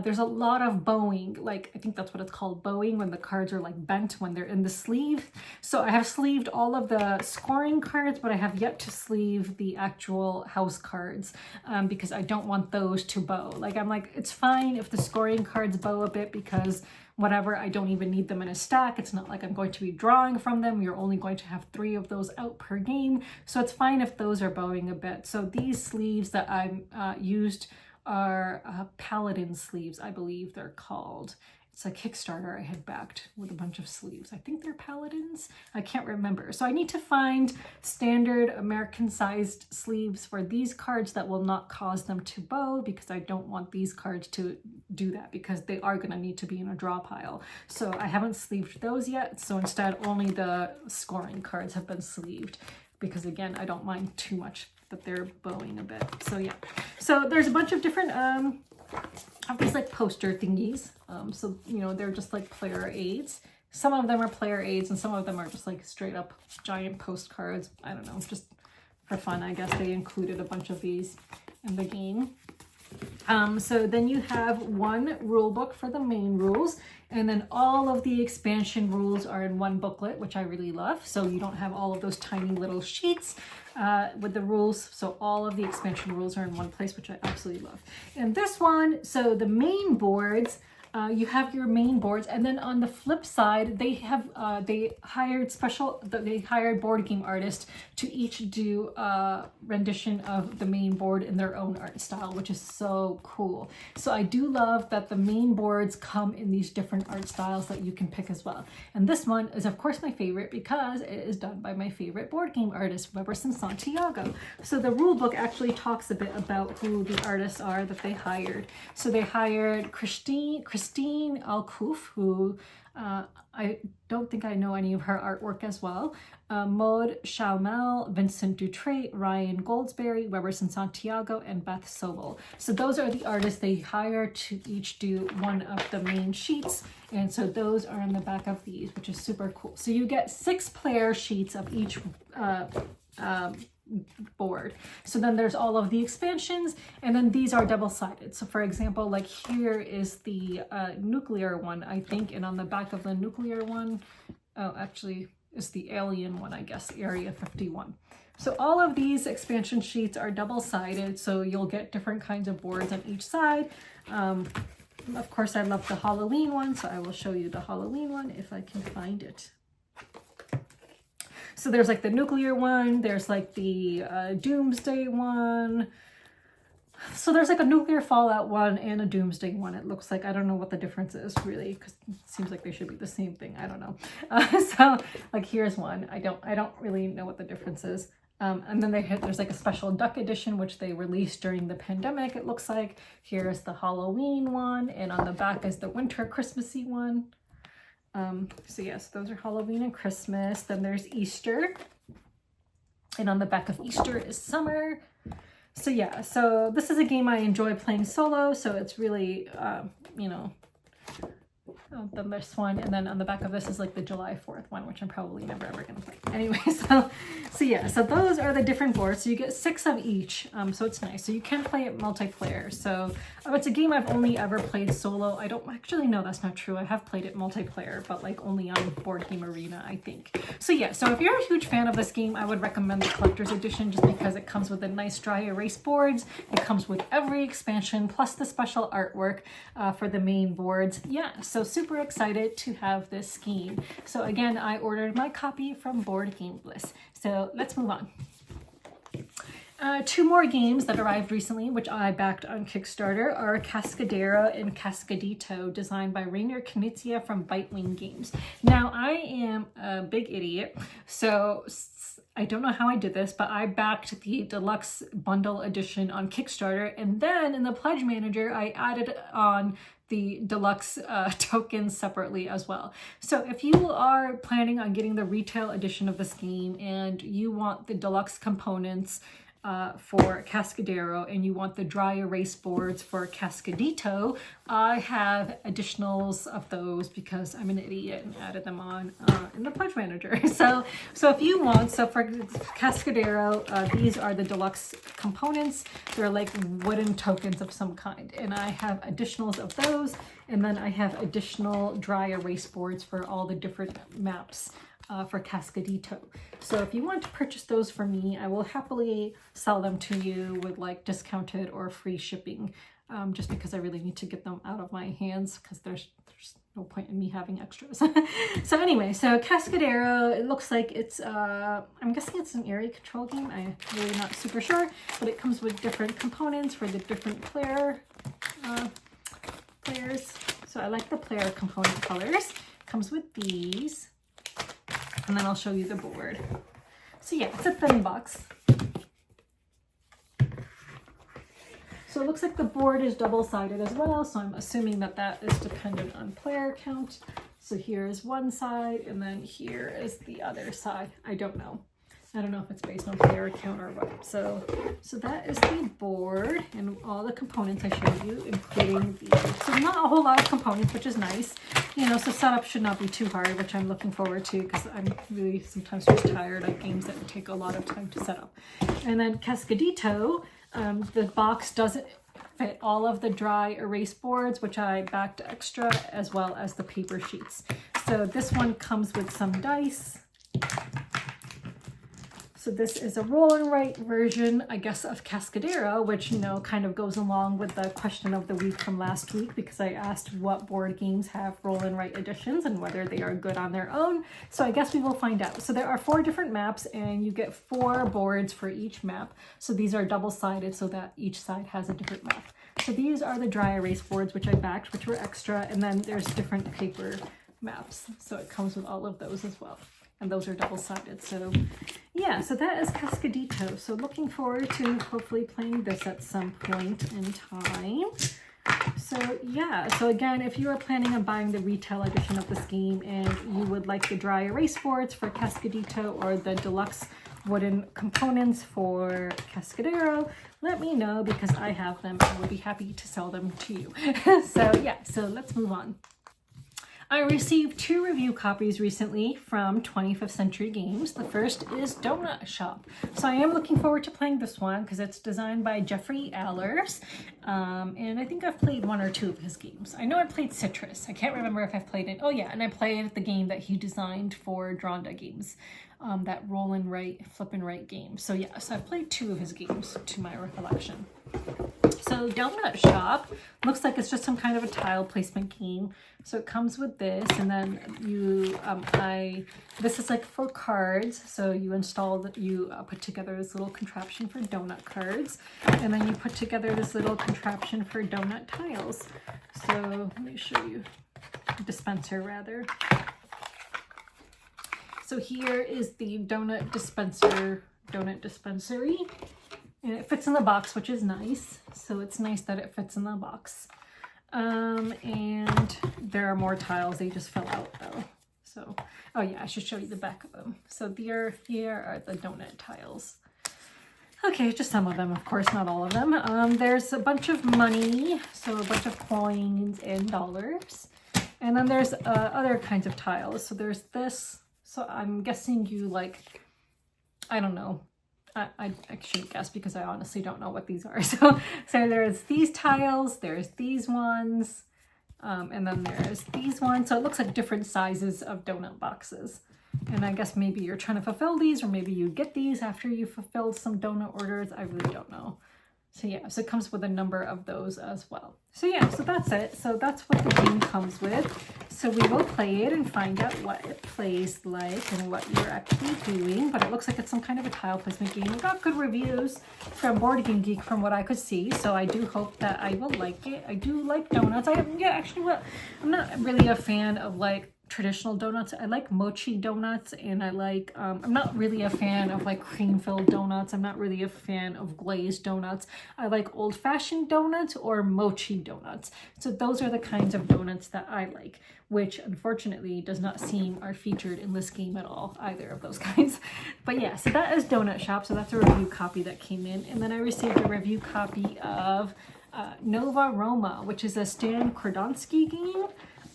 there's a lot of bowing. Like, I think that's what it's called, bowing, when the cards are like bent when they're in the sleeve. So I have sleeved all of the scoring cards, but I have yet to sleeve the actual house cards because I don't want those to bow. Like, I'm like, it's fine if the scoring cards bow a bit because whatever, I don't even need them in a stack. It's not like I'm going to be drawing from them. You're only going to have 3 of those out per game. So it's fine if those are bowing a bit. So these sleeves that I'm used are Paladin sleeves, I believe they're called. It's a Kickstarter I had backed with a bunch of sleeves. I think they're Paladins. I can't remember. So I need to find standard American sized sleeves for these cards that will not cause them to bow, because I don't want these cards to do that because they are going to need to be in a draw pile. So I haven't sleeved those yet. So instead only the scoring cards have been sleeved because, again, I don't mind too much that they're bowing a bit. So yeah, so there's a bunch of different have these like poster thingies. So, you know, they're just like player aids. Some of them are player aids and some of them are just like straight up giant postcards. I don't know, just for fun, I guess they included a bunch of these in the game. So then you have one rule book for the main rules, and then all of the expansion rules are in one booklet, which I really love. So you don't have all of those tiny little sheets with the rules. So all of the expansion rules are in one place, which I absolutely love. And this one, so the main boards, you have your main boards, and then on the flip side, they have they hired board game artists to each do a rendition of the main board in their own art style, which is so cool. So I do love that the main boards come in these different art styles that you can pick as well. And this one is of course my favorite because it is done by my favorite board game artist, Weberson Santiago. So the rule book actually talks a bit about who the artists are that they hired. So they hired Christine Alcouf, who I don't think I know any of her artwork as well. Maud Chaumel, Vincent Dutrait, Ryan Goldsberry, Weberson Santiago, and Beth Sobel. So those are the artists they hired to each do one of the main sheets. And so those are in the back of these, which is super cool. So you get 6 player sheets of each board. So then there's all of the expansions, and then these are double-sided. So for example, like here is the nuclear one, I think, and on the back of the nuclear one, oh, actually it's the alien one, I guess, Area 51. So all of these expansion sheets are double-sided, so you'll get different kinds of boards on each side. Of course, I love the Halloween one, so I will show you the Halloween one if I can find it. So there's like the nuclear one, there's like the doomsday one. So there's like a nuclear fallout one and a doomsday one. It looks like, I don't know what the difference is really, because it seems like they should be the same thing. I don't know. So like here's one. I don't really know what the difference is. And then there's like a special duck edition, which they released during the pandemic, it looks like. Here's the Halloween one, and on the back is the winter Christmassy one. So yes, those are Halloween and Christmas. Then there's Easter, and on the back of Easter is summer. So yeah, so this is a game I enjoy playing solo, so it's really, you know, then this one, and then on the back of this is like the July 4th one, which I'm probably never ever gonna play. Anyway, so yeah, so those are the different boards. So you get 6 of each, so it's nice. So you can play it multiplayer. So it's a game I've only ever played solo. I don't actually, no, that's not true. I have played it multiplayer, but like only on Board Game Arena, I think. So yeah, so if you're a huge fan of this game, I would recommend the collector's edition just because it comes with the nice dry erase boards. It comes with every expansion plus the special artwork for the main boards. Yeah, so super excited to have this game. So again, I ordered my copy from Board Game Bliss. So let's move on. 2 more games that arrived recently, which I backed on Kickstarter, are Cascadero and Cascadito, designed by Rainer Knizia from Bitewing Games. Now, I am a big idiot, so I don't know how I did this, but I backed the deluxe bundle edition on Kickstarter, and then in the Pledge Manager, I added on the deluxe tokens separately as well. So if you are planning on getting the retail edition of this game and you want the deluxe components for Cascadero and you want the dry erase boards for Cascadito, I have additionals of those because I'm an idiot and added them on in the Pledge Manager. So if you want, so for Cascadero, these are the deluxe components. They're like wooden tokens of some kind, and I have additionals of those, and then I have additional dry erase boards for all the different maps for Cascadito. So if you want to purchase those for me, I will happily sell them to you with like discounted or free shipping, just because I really need to get them out of my hands because there's no point in me having extras. So anyway, so Cascadero, it looks like it's, I'm guessing it's an area control game. I'm really not super sure, but it comes with different components for the different players. So I like the player component colors. Comes with these. And then I'll show you the board. So yeah, it's a thin box. So it looks like the board is double-sided as well, so I'm assuming that that is dependent on player count. So here is one side, and then here is the other side. I don't know. I don't know if it's based on player count or what. So that is the board and all the components I showed you, including so not a whole lot of components, which is nice. You know, so setup should not be too hard, which I'm looking forward to because I'm really sometimes just tired of games that take a lot of time to set up. And then Cascadito, the box doesn't fit all of the dry erase boards, which I backed extra, as well as the paper sheets. So this one comes with some dice. So this is a roll and write version, I guess, of Cascadero, which, you know, kind of goes along with the question of the week from last week, because I asked what board games have roll and write editions and whether they are good on their own. So I guess we will find out. So there are 4 different maps and you get 4 boards for each map. So these are double-sided so that each side has a different map. So these are the dry erase boards, which I backed, which were extra. And then there's different paper maps. So it comes with all of those as well. And those are double-sided. So yeah, so that is Cascadito. So looking forward to hopefully playing this at some point in time. So yeah, so again, if you are planning on buying the retail edition of this game and you would like the dry erase boards for Cascadito or the deluxe wooden components for Cascadero, let me know because I have them and would be happy to sell them to you. So yeah, so let's move on. I received 2 review copies recently from 25th Century Games. The first is Donut Shop. So I am looking forward to playing this one because it's designed by Jeffrey Allers. And I think I've played 1 or 2 of his games. I know I played Citrus. I can't remember if I've played it. Oh yeah, and I played the game that he designed for Dronda Games. That roll and write, flip and write game. So yeah, so I've played 2 of his games to my recollection. So Donut Shop looks like it's just some kind of a tile placement game. So it comes with this, and then you, this is like for cards. So you install, you put together this little contraption for donut cards, and then you put together this little contraption for donut tiles. So let me show you, dispenser rather. So here is the donut dispenser, donut dispensary. And it fits in the box, which is nice. So it's nice that it fits in the box. And there are more tiles. They just fell out though. So, oh yeah, I should show you the back of them. So here are the donut tiles. Okay, just some of them, of course, not all of them. There's a bunch of money. So a bunch of coins and dollars. And then there's other kinds of tiles. So there's this. So I'm guessing you like, I don't know. I shouldn't guess because I honestly don't know what these are. So there's these tiles, there's these ones, and then there's these ones. So it looks like different sizes of donut boxes. And I guess maybe you're trying to fulfill these, or maybe you get these after you fulfilled some donut orders. I really don't know. So yeah, so it comes with a number of those as well. So yeah, so that's it. So that's what the game comes with. So we will play it and find out what it plays like and what you're actually doing. But it looks like it's some kind of a tile placement game. It got good reviews from Board Game Geek from what I could see. So I do hope that I will like it. I do like donuts. I'm not really a fan of like traditional donuts. I like mochi donuts, and I like, I'm not really a fan of like cream-filled donuts. I'm not really a fan of glazed donuts. I like old-fashioned donuts or mochi donuts. So those are the kinds of donuts that I like, which unfortunately does not seem are featured in this game at all, either of those kinds. But yeah, so that is Donut Shop. So that's a review copy that came in. And then I received a review copy of Nova Roma, which is a Stan Kordonsky game.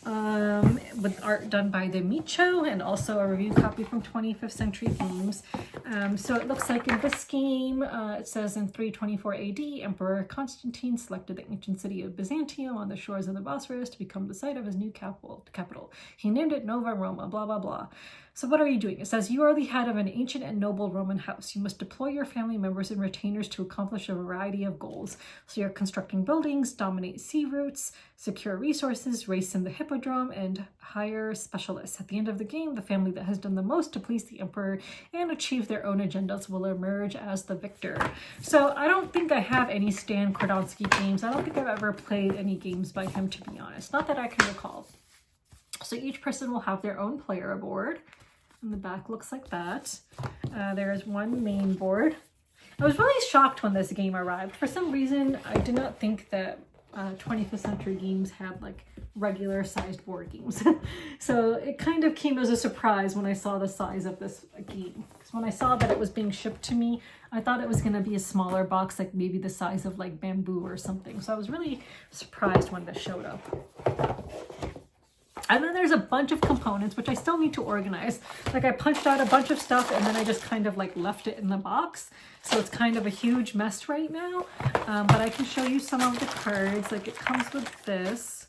With art done by the Micho, and also a review copy from 25th Century Games. So it looks like in this game, it says in 324 AD, Emperor Constantine selected the ancient city of Byzantium on the shores of the Bosphorus to become the site of his new capital. He named it Nova Roma, blah, blah, blah. So what are you doing? It says, you are the head of an ancient and noble Roman house. You must deploy your family members and retainers to accomplish a variety of goals. So you're constructing buildings, dominate sea routes, secure resources, race in the hippodrome, and hire specialists. At the end of the game, the family that has done the most to please the emperor and achieve their own agendas will emerge as the victor. So I don't think I have any Stan Kordonsky games. I don't think I've ever played any games by him, to be honest. Not that I can recall. So each person will have their own player board. And the back looks like that. There is one main board. I was really shocked when this game arrived. For some reason, I did not think that 25th Century Games had like regular sized board games. So it kind of came as a surprise when I saw the size of this game. Because when I saw that it was being shipped to me, I thought it was going to be a smaller box, like maybe the size of like Bamboo or something. So I was really surprised when this showed up. And then there's a bunch of components, which I still need to organize. Like I punched out a bunch of stuff and then I just kind of like left it in the box. So it's kind of a huge mess right now. But I can show you some of the cards. Like it comes with this.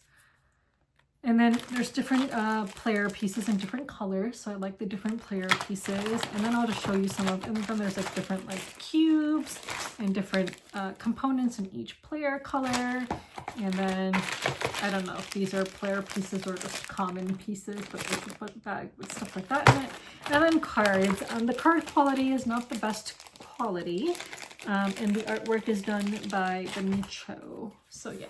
And then there's different player pieces in different colors. So I like the different player pieces. And then I'll just show you some of, and then there's like different like cubes and different components in each player color. And then I don't know if these are player pieces or just common pieces, but there's a foot bag with stuff like that in it. And then cards. The card quality is not the best quality. And the artwork is done by the Micho. So yeah.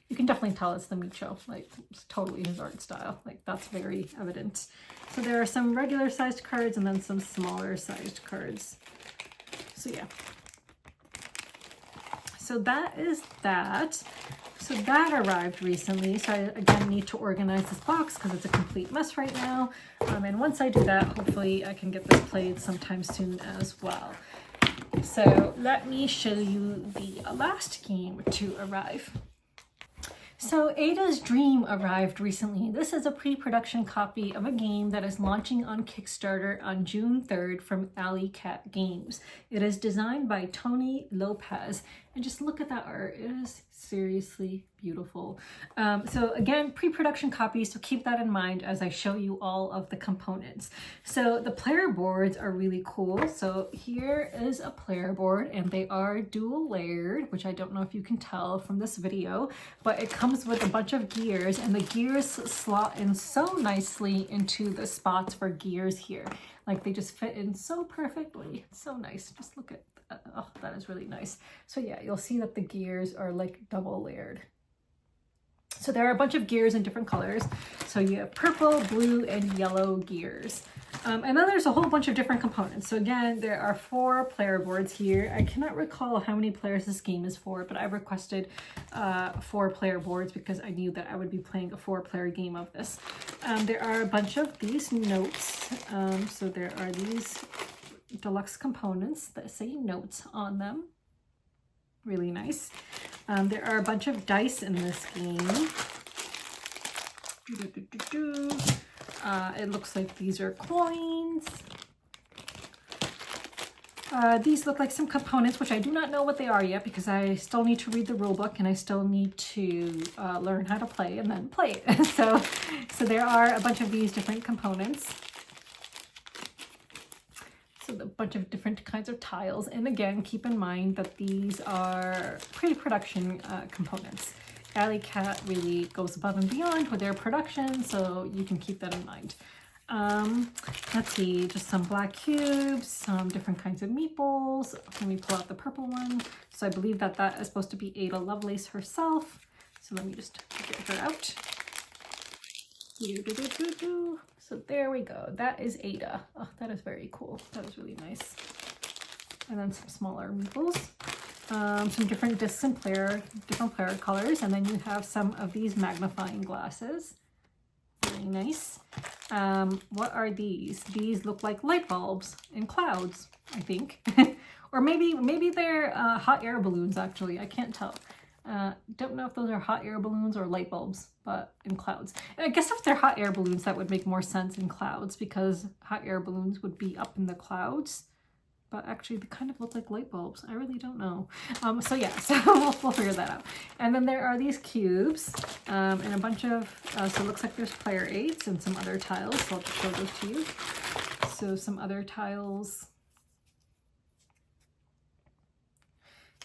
You can definitely tell it's the Micho, like it's totally his art style. Like that's very evident. So there are some regular sized cards and then some smaller sized cards. So yeah. So that is that. So that arrived recently. So I again need to organize this box because it's a complete mess right now. And once I do that, hopefully I can get this played sometime soon as well. So let me show you the last game to arrive. So Ada's Dream arrived recently. This is a pre-production copy of a game that is launching on Kickstarter on June 3rd from Alley Cat Games. It is designed by Tony Lopez. And just look at that art. It is seriously beautiful. So again, pre-production copy, so keep that in mind as I show you all of the components. So the player boards are really cool. So here is a player board and they are dual layered, which I don't know if you can tell from this video, but it comes with a bunch of gears and the gears slot in so nicely into the spots for gears here. Like they just fit in so perfectly. It's so nice. Just look at oh, that is really nice. So yeah, you'll see that the gears are like double layered. So there are a bunch of gears in different colors. So you have purple, blue, and yellow gears. And then there's a whole bunch of different components. So again, there are 4 player boards here. I cannot recall how many players this game is for, but I requested 4 player boards because I knew that I would be playing a 4-player game of this. There are a bunch of these notes. So there are these deluxe components that say notes on them. Really nice. There are a bunch of dice in this game. It looks like these are coins. These look like some components, which I do not know what they are yet because I still need to read the rule book and I still need to learn how to play and then play it. So there are a bunch of these different components. So a bunch of different kinds of tiles. And again, keep in mind that these are pre-production components. Alley Cat really goes above and beyond with their production, so you can keep that in mind. Let's see, just some black cubes, some different kinds of meeples. Let me pull out the purple one. So I believe that that is supposed to be Ada Lovelace herself. So let me just get her out. So there we go. That is Ada. Oh, that is very cool. That is really nice. And then some smaller meeples. Some different discs and different player colors. And then you have some of these magnifying glasses. Very nice. What are these? These look like light bulbs in clouds, I think. Or maybe they're hot air balloons, actually. I can't tell. Don't know if those are hot air balloons or light bulbs, but in clouds. I guess if they're hot air balloons, that would make more sense in clouds because hot air balloons would be up in the clouds. But actually, they kind of look like light bulbs. I really don't know. So yeah, so we'll figure that out. And then there are these cubes and a bunch of, so it looks like there's player aids and some other tiles. So I'll just show those to you. So some other tiles.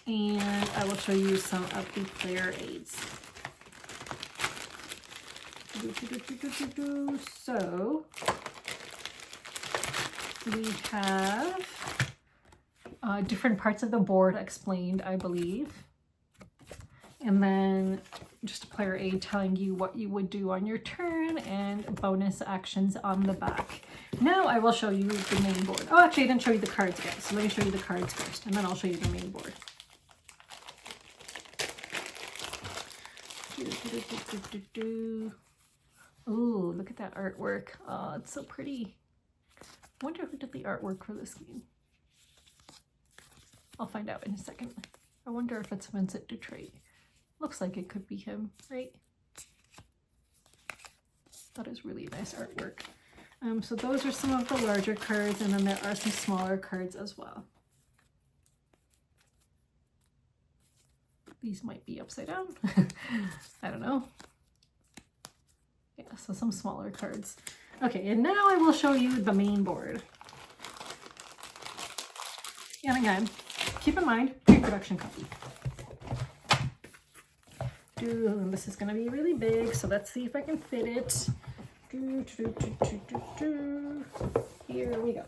And I will show you some of the player aids. So we have different parts of the board explained, I believe. And then just a player aid telling you what you would do on your turn and bonus actions on the back. Now I will show you the main board. Oh, actually I didn't show you the cards yet. So let me show you the cards first and then I'll show you the main board. Ooh, look at that artwork. Oh, it's so pretty. I wonder who did the artwork for this game. I'll find out in a second. I wonder if it's Vincent Dutrait. Looks like it could be him, right? That is really nice artwork. So those are some of the larger cards, and then there are some smaller cards as well. These might be upside down. I don't know. Yeah, so some smaller cards. Okay, and now I will show you the main board. And again, keep in mind, pre-production copy. And this is going to be really big, so let's see if I can fit it. Here we go.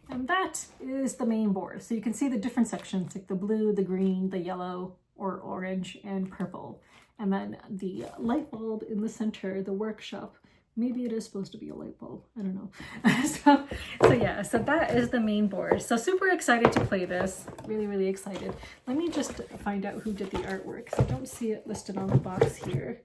And that is the main board. So you can see the different sections, like the blue, the green, the yellow, or orange, and purple. And then the light bulb in the center, the workshop. Maybe it is supposed to be a light bulb. I don't know. so yeah, so that is the main board. So super excited to play this. Really, really excited. Let me just find out who did the artwork, because I don't see it listed on the box here.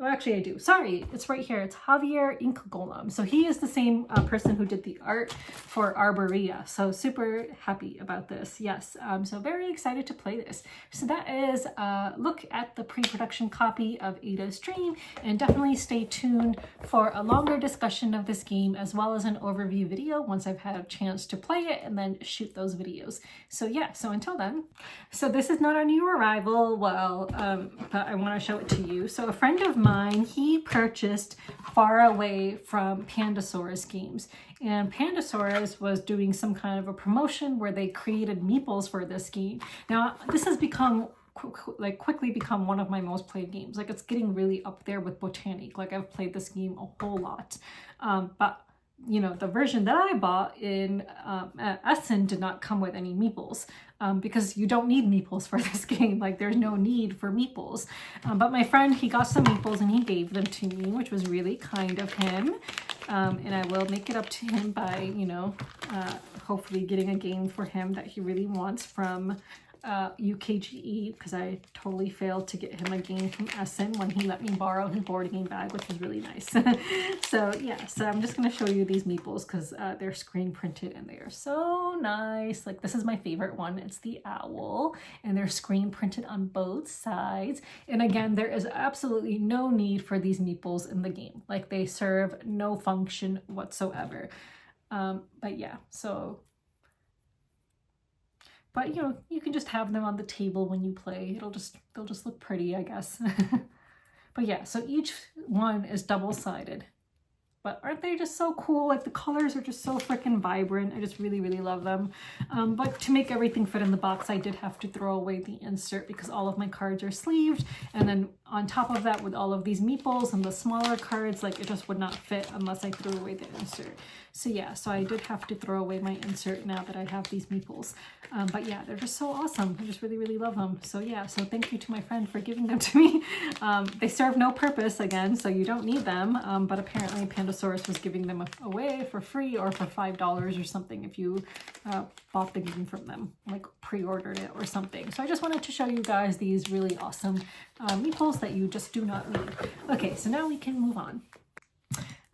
Oh, actually I do. Sorry, it's right here. It's Javier Inkgolem. So he is the same person who did the art for Arborea. So super happy about this. Yes, so very excited to play this. So that is a look at the pre-production copy of Ada's Dream, and definitely stay tuned for a longer discussion of this game, as well as an overview video once I've had a chance to play it and then shoot those videos. So yeah, so until then. So this is not a new arrival, well, but I want to show it to you. So a friend of mine, he purchased Faraway from Pandasaurus Games, and Pandasaurus was doing some kind of a promotion where they created meeples for this game. Now this has become quickly become one of my most played games. Like, it's getting really up there with Botanic. Like, I've played this game a whole lot, but you know, the version that I bought in Essen did not come with any meeples, because you don't need meeples for this game. Like, there's no need for meeples. But my friend, he got some meeples and he gave them to me, which was really kind of him. And I will make it up to him by, you know, hopefully getting a game for him that he really wants from UKGE, because I totally failed to get him a game from Essen when he let me borrow his board game bag, which was really nice. So yeah, so I'm just going to show you these meeples because they're screen printed and they are so nice. Like, this is my favorite one. It's the owl, and they're screen printed on both sides. And again, there is absolutely no need for these meeples in the game. Like, they serve no function whatsoever. But yeah, so... But, you know, you can just have them on the table when you play. They'll just look pretty, I guess. But yeah, so each one is double-sided. But aren't they just so cool? Like, the colors are just so freaking vibrant. I just really, really love them. But to make everything fit in the box, I did have to throw away the insert because all of my cards are sleeved. And then on top of that, with all of these meeples and the smaller cards, like, it just would not fit unless I threw away the insert. So yeah, so I did have to throw away my insert now that I have these meeples. But yeah, they're just so awesome. I just really, really love them. So yeah, so thank you to my friend for giving them to me. They serve no purpose, again, so you don't need them. But apparently Pandasaurus was giving them away for free or for $5 or something if you bought the game from them, like pre-ordered it or something. So I just wanted to show you guys these really awesome meeples that you just do not need. Okay, so now we can move on.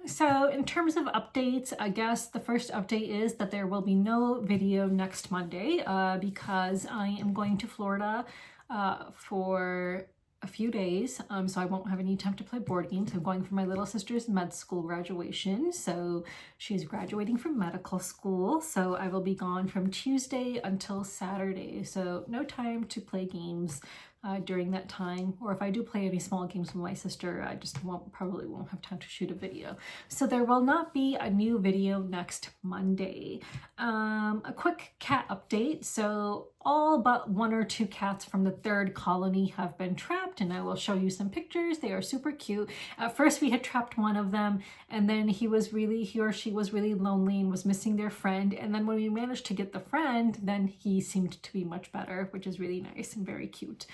So in terms of updates, I guess the first update is that there will be no video next Monday because I am going to Florida for a few days, so I won't have any time to play board games. I'm going for my little sister's med school graduation, so she's graduating from medical school, so I will be gone from Tuesday until Saturday, so no time to play games during that time, or if I do play any small games with my sister, I just probably won't have time to shoot a video. So there will not be a new video next Monday. A quick cat update. So all but 1 or 2 cats from the 3rd colony have been trapped, and I will show you some pictures. They are super cute. At first we had trapped one of them, and then he or she was really lonely and was missing their friend, and then when we managed to get the friend, then he seemed to be much better, which is really nice and very cute.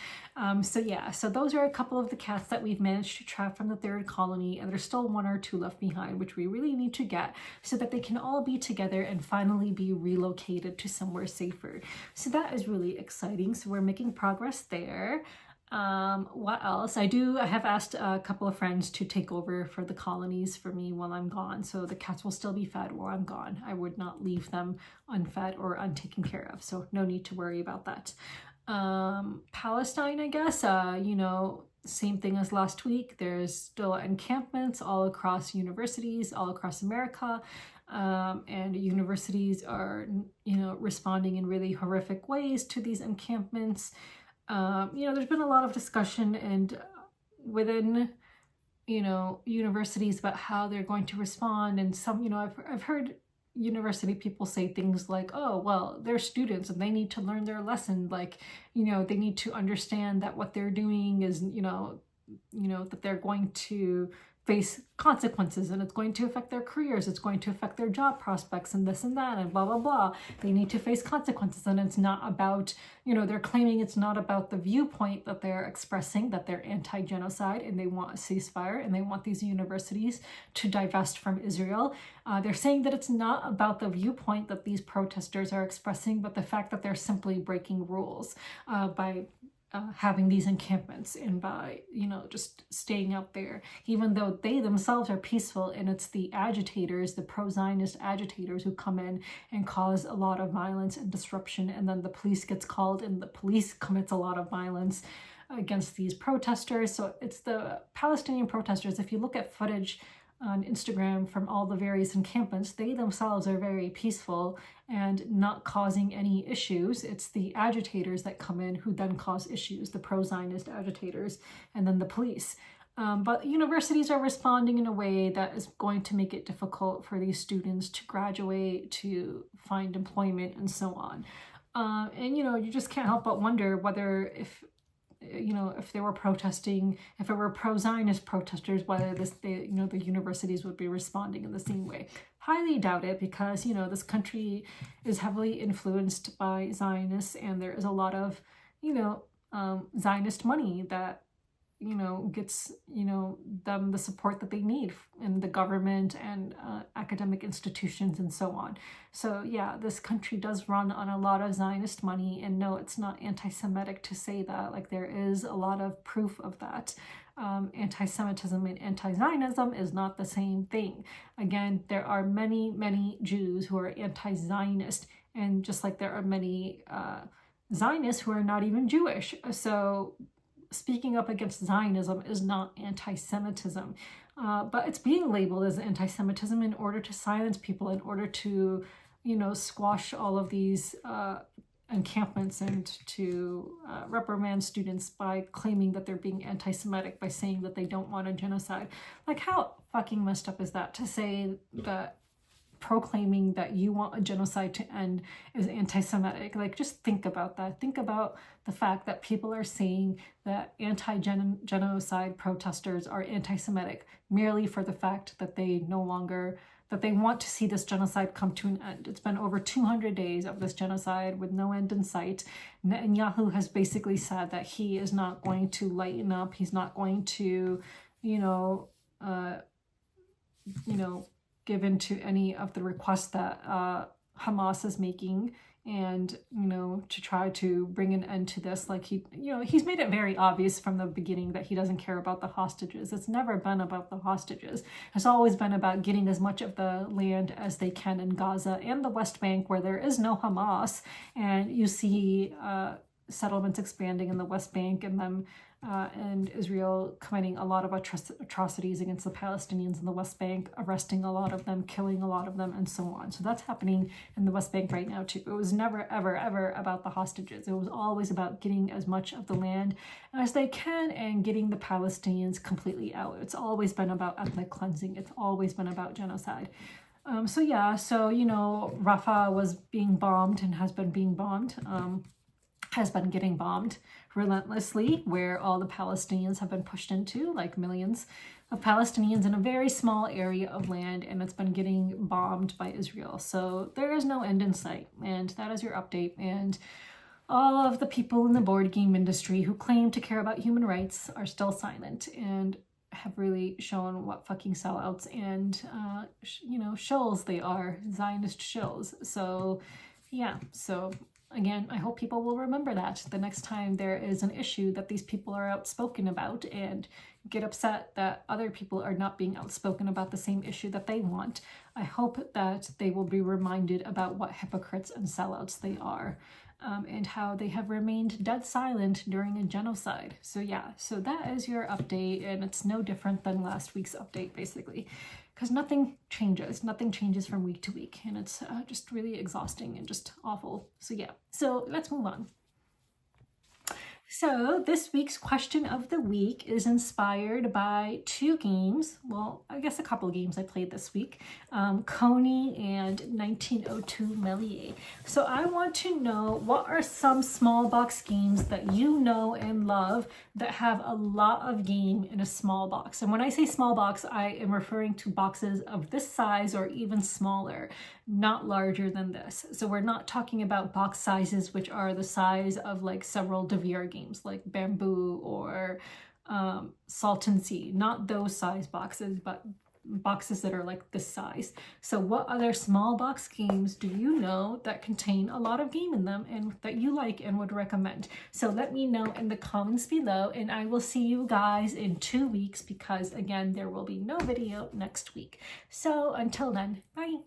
So yeah, so those are a couple of the cats that we've managed to trap from the 3rd colony, and there's still 1 or 2 left behind, which we really need to get so that they can all be together and finally be relocated to somewhere safer. So that is really exciting. So we're making progress there. What else? I have asked a couple of friends to take over for the colonies for me while I'm gone. So the cats will still be fed while I'm gone. I would not leave them unfed or untaken care of. So no need to worry about that. Palestine, I guess, you know, same thing as last week. There's still encampments all across universities, all across America. And universities are, you know, responding in really horrific ways to these encampments. You know, there's been a lot of discussion and within, you know, universities about how they're going to respond. And some, you know, I've heard university people say things like, oh, well, they're students and they need to learn their lesson. Like, you know, they need to understand that what they're doing is, you know, that they're going to face consequences and it's going to affect their careers, it's going to affect their job prospects and this and that and blah, blah, blah. They need to face consequences, and it's not about, you know, they're claiming it's not about the viewpoint that they're expressing, that they're anti-genocide and they want a ceasefire and they want these universities to divest from Israel. They're saying that it's not about the viewpoint that these protesters are expressing, but the fact that they're simply breaking rules by having these encampments and by, you know, just staying out there, even though they themselves are peaceful. And it's the agitators, the pro-Zionist agitators, who come in and cause a lot of violence and disruption. And then the police gets called and the police commits a lot of violence against these protesters. So it's the Palestinian protesters. If you look at footage on Instagram from all the various encampments, they themselves are very peaceful and not causing any issues. It's the agitators that come in who then cause issues, the pro-Zionist agitators, and then the police. But universities are responding in a way that is going to make it difficult for these students to graduate, to find employment, and so on. And, you know, you just can't help but wonder whether if they were protesting, if it were pro-Zionist protesters, whether the universities would be responding in the same way. Highly doubt it, because, you know, this country is heavily influenced by Zionists, and there is a lot of, you know, Zionist money that, you know, gets, you know, them the support that they need in the government and academic institutions and so on. So yeah, this country does run on a lot of Zionist money, and no, it's not anti-Semitic to say that. Like, there is a lot of proof of that. Anti-Semitism and anti-Zionism is not the same thing. Again, there are many, many Jews who are anti-Zionist, and just like there are many Zionists who are not even Jewish. So speaking up against Zionism is not anti-Semitism, but it's being labeled as anti-Semitism in order to silence people, in order to, you know, squash all of these encampments and to reprimand students by claiming that they're being anti-Semitic, by saying that they don't want a genocide. Like, how fucking messed up is that, to say that proclaiming that you want a genocide to end is anti-Semitic? Like, just think about that. Think about the fact that people are saying that anti-genocide protesters are anti-Semitic merely for the fact that they want to see this genocide come to an end. It's been over 200 days of this genocide with no end in sight. Netanyahu has basically said that he is not going to lighten up. He's not going to, give in to any of the requests that Hamas is making, and, to try to bring an end to this. Like, he's made it very obvious from the beginning that he doesn't care about the hostages. It's never been about the hostages. It's always been about getting as much of the land as they can in Gaza and the West Bank, where there is no Hamas, and you see settlements expanding in the West Bank, and them and Israel committing a lot of atrocities against the Palestinians in the West Bank, arresting a lot of them, killing a lot of them, and so on. So that's happening in the West Bank right now too. It was never, ever, ever about the hostages. It was always about getting as much of the land as they can and getting the Palestinians completely out. It's always been about ethnic cleansing. It's always been about genocide. Rafah was being bombed and has been being bombed. Has been getting bombed relentlessly, where all the Palestinians have been pushed into, like millions of Palestinians in a very small area of land, and it's been getting bombed by Israel. So there is no end in sight, and that is your update. And all of the people in the board game industry who claim to care about human rights are still silent and have really shown what fucking sellouts and shills they are, Zionist shills. So yeah, so again, I hope people will remember that the next time there is an issue that these people are outspoken about, and get upset that other people are not being outspoken about the same issue that they want. I hope that they will be reminded about what hypocrites and sellouts they are, and how they have remained dead silent during a genocide. So yeah, so that is your update, and it's no different than last week's update, basically, because nothing changes from week to week, and it's just really exhausting and just awful. So yeah, so let's move on. So this week's question of the week is inspired by two games. Well, I guess a couple of games I played this week. Coney and 1902 Melies. So I want to know, what are some small box games that you know and love that have a lot of game in a small box? And when I say small box, I am referring to boxes of this size or even smaller, not larger than this. So we're not talking about box sizes which are the size of like several DeVere games like Bamboo or Salton Sea, not those size boxes, but boxes that are like this size. So what other small box games do you know that contain a lot of game in them and that you like and would recommend? So let me know in the comments below, and I will see you guys in 2 weeks, because again, there will be no video next week. So until then, bye.